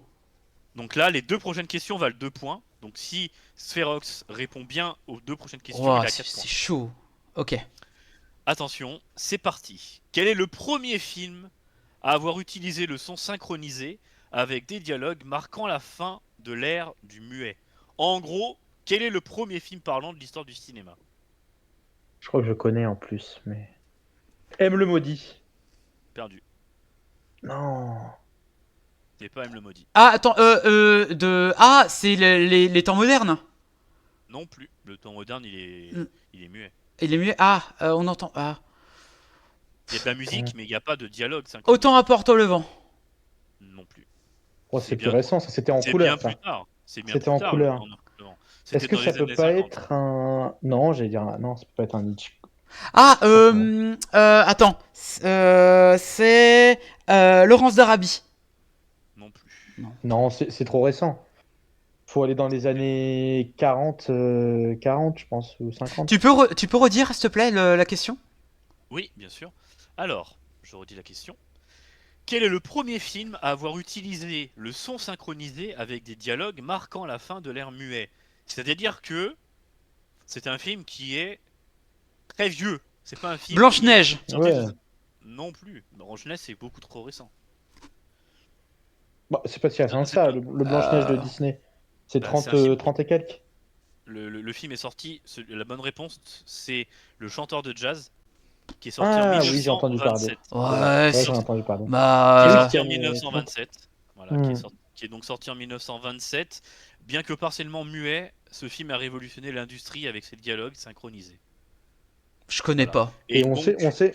Donc là, les 2 prochaines questions valent 2 points. Donc si Spherox répond bien aux 2 prochaines questions, Wouah, il a c'est 4 points. c'est chaud. Ok. Attention, c'est parti. Quel est le premier film à avoir utilisé le son synchronisé avec des dialogues marquant la fin de l'ère du muet? En gros, quel est le premier film parlant de l'histoire du cinéma? Je crois que je connais en plus, mais. M le maudit. Perdu. Non. C'est pas M le maudit. Ah, attends, Ah, c'est les temps modernes. Non plus. Le temps moderne, il Mm. est muet. Il est mieux. Ah, on entend. Ah. Il y a de la musique, mais il n'y a pas de dialogue synchronisé. Autant apporte au levant. Non plus. Oh, c'est plus récent, ça c'était en C'est couleur. bien Ça. plus tard. C'est bien C'était plus en tard, couleur. C'était Est-ce que dans ça les peut années pas 50. être un. Non, j'allais dire. Non, ça peut pas être un Hitchcock. Ah, attends. C'est Laurence d'Arabie. Non plus. Non, c'est trop récent. Faut aller dans les années 40, 40 je pense, ou 50. Tu peux redire, s'il te plaît, la question? Oui, bien sûr. Alors, je redis la question. Quel est le premier film à avoir utilisé le son synchronisé avec des dialogues marquant la fin de l'ère muet? C'est-à-dire que c'est un film qui est très vieux. C'est pas un film. Blanche-Neige. Ouais. Non plus. Blanche-Neige, c'est beaucoup trop récent. Bah, c'est pas si récent que ça, le Blanche-Neige de Disney. C'est Bah, 30, c'est un film. 30 et quelques. Le film est sorti. La bonne réponse, c'est Le chanteur de jazz, qui est sorti en Ah 1927. oui, j'ai entendu parler. Ouais, j'en ai entendu parler. Qui est Bah. sorti en 1927. Voilà, Hmm. qui est donc sorti en 1927. Bien que partiellement muet, ce film a révolutionné l'industrie avec ses dialogues synchronisés. Je connais pas. Et on, donc,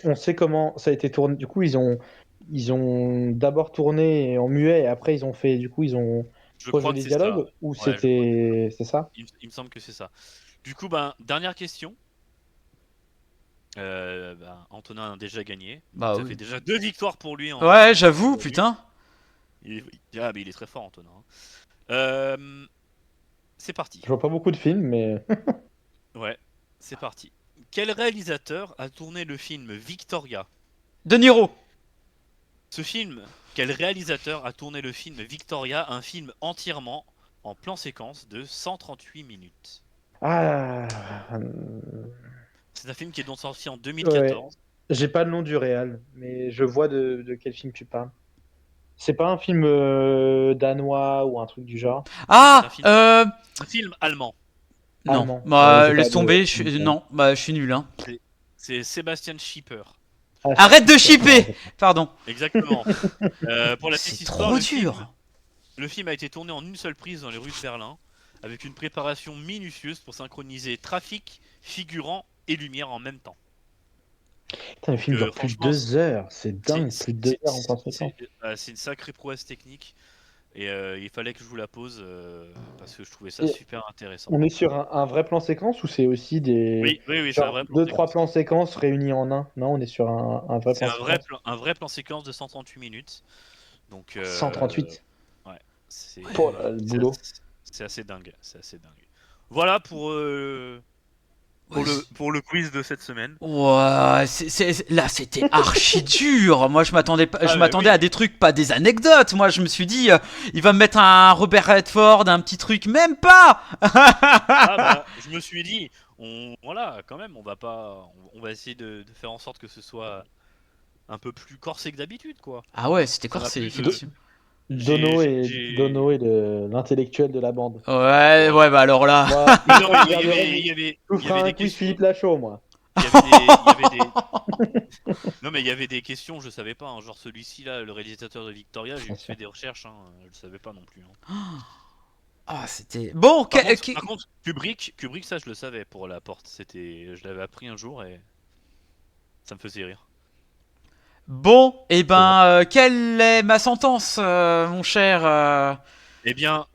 on sait comment ça a été tourné. Du coup, ils ont d'abord tourné en muet et après ils ont fait. Du coup, ils ont je rejoué crois que les c'est dialogues ça. ou Ouais, c'était. C'est ça? il me semble que c'est ça. Du coup, dernière question. Antonin a déjà gagné. Bah Ça oui. fait déjà 2 victoires pour lui. Ouais, j'avoue, putain. Mais il est très fort, Antonin. C'est parti. Je vois pas beaucoup de films, mais. Ouais, c'est parti. Quel réalisateur a tourné le film Victoria? De Niro. Quel réalisateur a tourné le film Victoria, un film entièrement en plan séquence de 138 minutes? Ah. C'est un film qui est donc sorti en Ouais. 2014. J'ai pas le nom du réal, mais je vois de quel film tu parles. C'est pas un film danois ou un truc du genre? Ah, Un film allemand. Non, Allemand. bah Ouais, j'ai laisse pas tomber, de- non, bah je suis nul, hein. C'est Sébastien Schipper. Ah, Arrête de shipper. Pardon. Exactement. Pour la petite C'est histoire, trop dur. le film a été tourné en une seule prise dans les rues de Berlin, avec une préparation minutieuse pour synchroniser trafic, figurants et lumière en même temps. Putain, le film dure plus de franchement, 2 heures, c'est dingue, plus de 2 heures en plan séquence. C'est une sacrée prouesse technique. Et il fallait que je vous la pose parce que je trouvais ça Et super intéressant. On est sur un vrai plan séquence ou c'est aussi des. Oui, c'est un genre vrai plan 2-3 séquence. plans séquences réunis en un? Non, on est sur un vrai C'est plan séquence. un vrai plan séquence de 138 minutes. Donc, 138. Ouais, c'est Oh là, le boulot. c'est assez dingue. C'est assez dingue. Voilà pour le quiz de cette semaine. Ouais, là c'était archi dur. Moi je m'attendais pas, Ah, je mais m'attendais oui. à des trucs, pas des anecdotes. Moi je me suis dit, il va me mettre un Robert Redford, un petit truc, même pas. Je me suis dit, voilà, quand même, on va essayer de faire en sorte que ce soit un peu plus corsé que d'habitude, quoi. Ah ouais, c'était Ça m'a corsé, plu de- effectivement. Dono j'ai- est l'intellectuel de la bande. Ouais, bah alors là. Moi, Mais non, mais je il vous y ferai avait un des quiz questions. Philippe Lachaud, moi. Non, mais il y avait des questions, je savais pas, hein, genre celui-ci là, le réalisateur de Victoria, j'ai fait des recherches, je le savais pas non plus. Ah, c'était bon. Par contre, Kubrick, ça je le savais pour La Porte, je l'avais appris un jour et ça me faisait rire. Bon, et ben, quelle est ma sentence, mon cher Eh bien,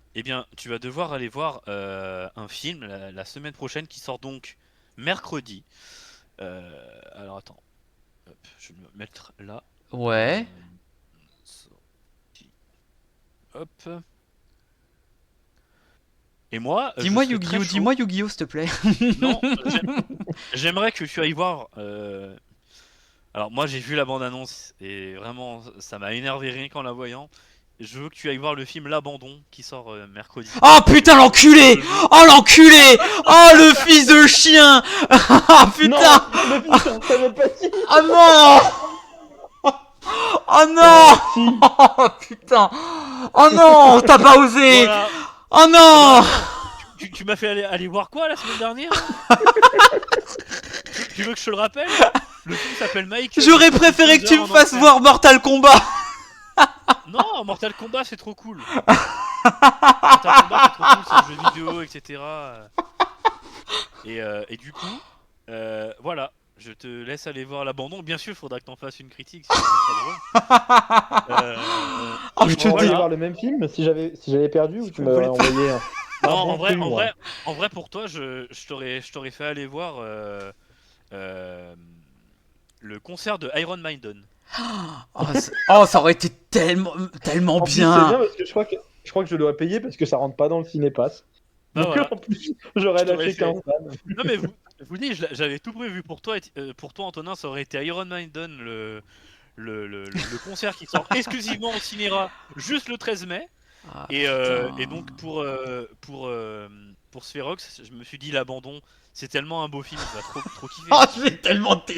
tu vas devoir aller voir un film la semaine prochaine qui sort donc mercredi. Alors attends, hop, je vais le mettre là. Ouais. Hop. Et moi, Dis-moi je serais très Yu-Gi-Oh, chaud. dis-moi Yu-Gi-Oh, s'il te plaît. Non, j'aimerais que tu ailles voir. Alors moi j'ai vu la bande-annonce et vraiment ça m'a énervé rien qu'en la voyant. Je veux que tu ailles voir le film L'Abandon qui sort mercredi. Oh putain l'enculé! Oh l'enculé! Oh le fils de chien! Ah putain! Oh non! Oh non! Oh putain! Oh non! T'as pas osé! Voilà. Oh non! Tu m'as fait aller voir quoi la semaine dernière? Tu veux que je te le rappelle? Le film s'appelle Mike. J'aurais préféré que tu me fasses voir Mortal Kombat! Non, Mortal Kombat c'est trop cool. Mortal Kombat c'est trop cool, c'est un jeu vidéo, etc. Et du coup, voilà, je te laisse aller voir L'Abandon. Bien sûr, il faudra que t'en fasses une critique. Sinon c'est pas drôle. Oh, je te On va dis. aller voir le même film si j'avais perdu ou tu m'avais envoyé un. Non, bon en vrai, pour toi, je t'aurais fait aller voir le concert de Iron Maiden. Oh, ça aurait été tellement En plus, c'est bien. bien parce que je crois que je dois payer parce que ça rentre pas dans le cinépass. Bah Donc voilà. en plus, j'aurais Je t'aurais lâché fait. 15 balles. Non mais vous dis, j'avais tout prévu pour toi. Pour toi, Antonin, ça aurait été Iron Maiden, le concert qui sort exclusivement au cinéma juste le 13 mai. Ah, Et putain. donc pour Spherox, je me suis dit L'Abandon, c'est tellement un beau film, il va trop kiffer. Oh, je vais tellement te...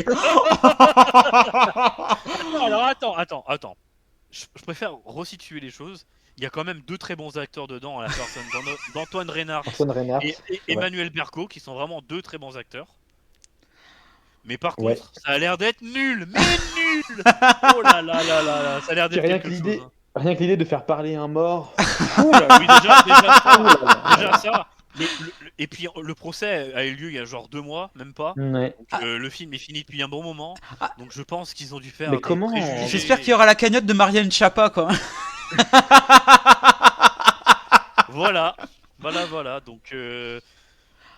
Non, alors attends. Je préfère resituer les choses. Il y a quand même deux très bons acteurs dedans, à la personne d'Antoine Reynard Antoine Reynard. et Ouais. Emmanuel Berco, qui sont vraiment deux très bons acteurs. Mais par Ouais. contre, ça a l'air d'être nul, mais nul. Oh là là là là là, ça a l'air d'être Rien quelque que chose. l'idée, Hein. rien que l'idée de faire parler un mort. Oui, déjà Oh ça. Et puis le procès a eu lieu il y a genre 2 mois, même pas. Ouais. Donc, le film est fini depuis un bon moment. Donc je pense qu'ils ont dû faire Mais des comment préjugés. J'espère qu'il y aura la cagnotte de Marianne Chapa, quoi. Voilà. Donc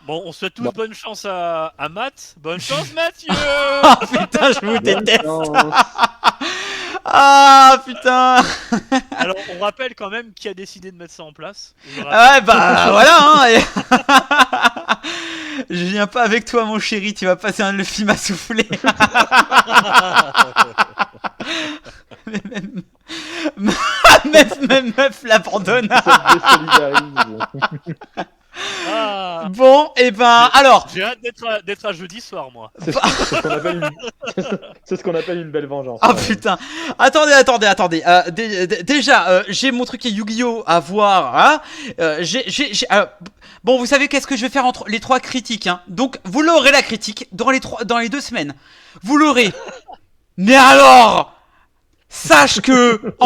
bon, on souhaite tous bonne chance à Matt. Bonne chance, Mathieu. Ah putain, je vous déteste. Non, Ah putain. Alors on rappelle quand même qui a décidé de mettre ça en place. Ouais, bah voilà, hein. Je viens pas avec toi, mon chéri, tu vas passer le film à souffler. même meuf l'abandonne. ça me désolidarise. Ah. Bon, et ben, alors. J'ai hâte d'être à jeudi soir, moi. C'est ce qu'on appelle c'est ce qu'on appelle une belle vengeance. Ah putain. Attendez. Déjà, j'ai mon truc Yu-Gi-Oh à voir. Hein. Bon, vous savez qu'est-ce que je vais faire entre les 3 critiques. Hein. Donc, vous l'aurez la critique dans les 2 semaines. Vous l'aurez. Mais alors, sache que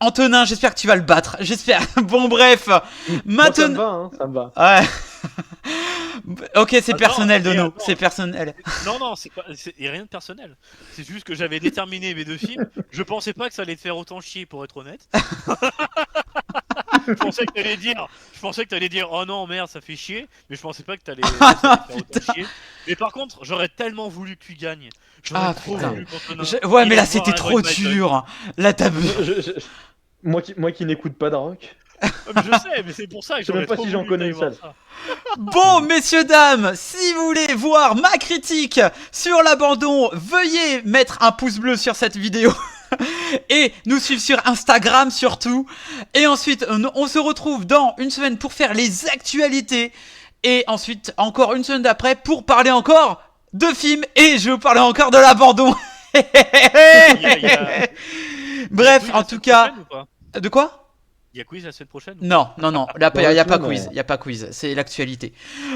Antonin, j'espère que tu vas le battre. J'espère. Bon, bref. Maintenant, ça me va. Ouais. Ok, c'est Attends, personnel, mais Dono. attends. C'est personnel. Non, y a rien de personnel. C'est juste que j'avais déterminé mes 2 films. Je pensais pas que ça allait te faire autant chier, pour être honnête. Je pensais que t'allais dire oh non merde ça fait chier, mais je pensais pas que t'allais ça allait te faire autant chier. Mais par contre j'aurais tellement voulu que tu gagnes. J'aurais trop voulu qu'Antonin Ouais, mais là aille voir c'était Iron trop Maiden. dur. Là t'as. Moi qui n'écoute pas de rock. Je sais, mais c'est pour ça que Je sais même pas si j'en connais une seule. Bon, messieurs, dames, si vous voulez voir ma critique sur l'abandon, veuillez mettre un pouce bleu sur cette vidéo. Et nous suivre sur Instagram surtout. Et ensuite, on se retrouve dans une semaine pour faire les actualités. Et ensuite, encore une semaine d'après pour parler encore de films. Et je vais vous parler encore de l'abandon. Bref, en tout cas. De quoi ? Il y a quiz la semaine prochaine? Non, il n'y a pas quiz, il n'y a pas quiz, c'est l'actualité.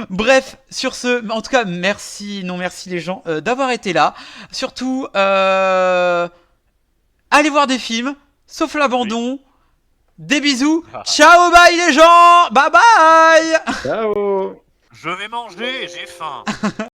Bref, sur ce, en tout cas, merci les gens d'avoir été là. Surtout, allez voir des films, sauf l'abandon. Des bisous, ciao, bye les gens, bye bye. Ciao. Je vais manger, j'ai faim.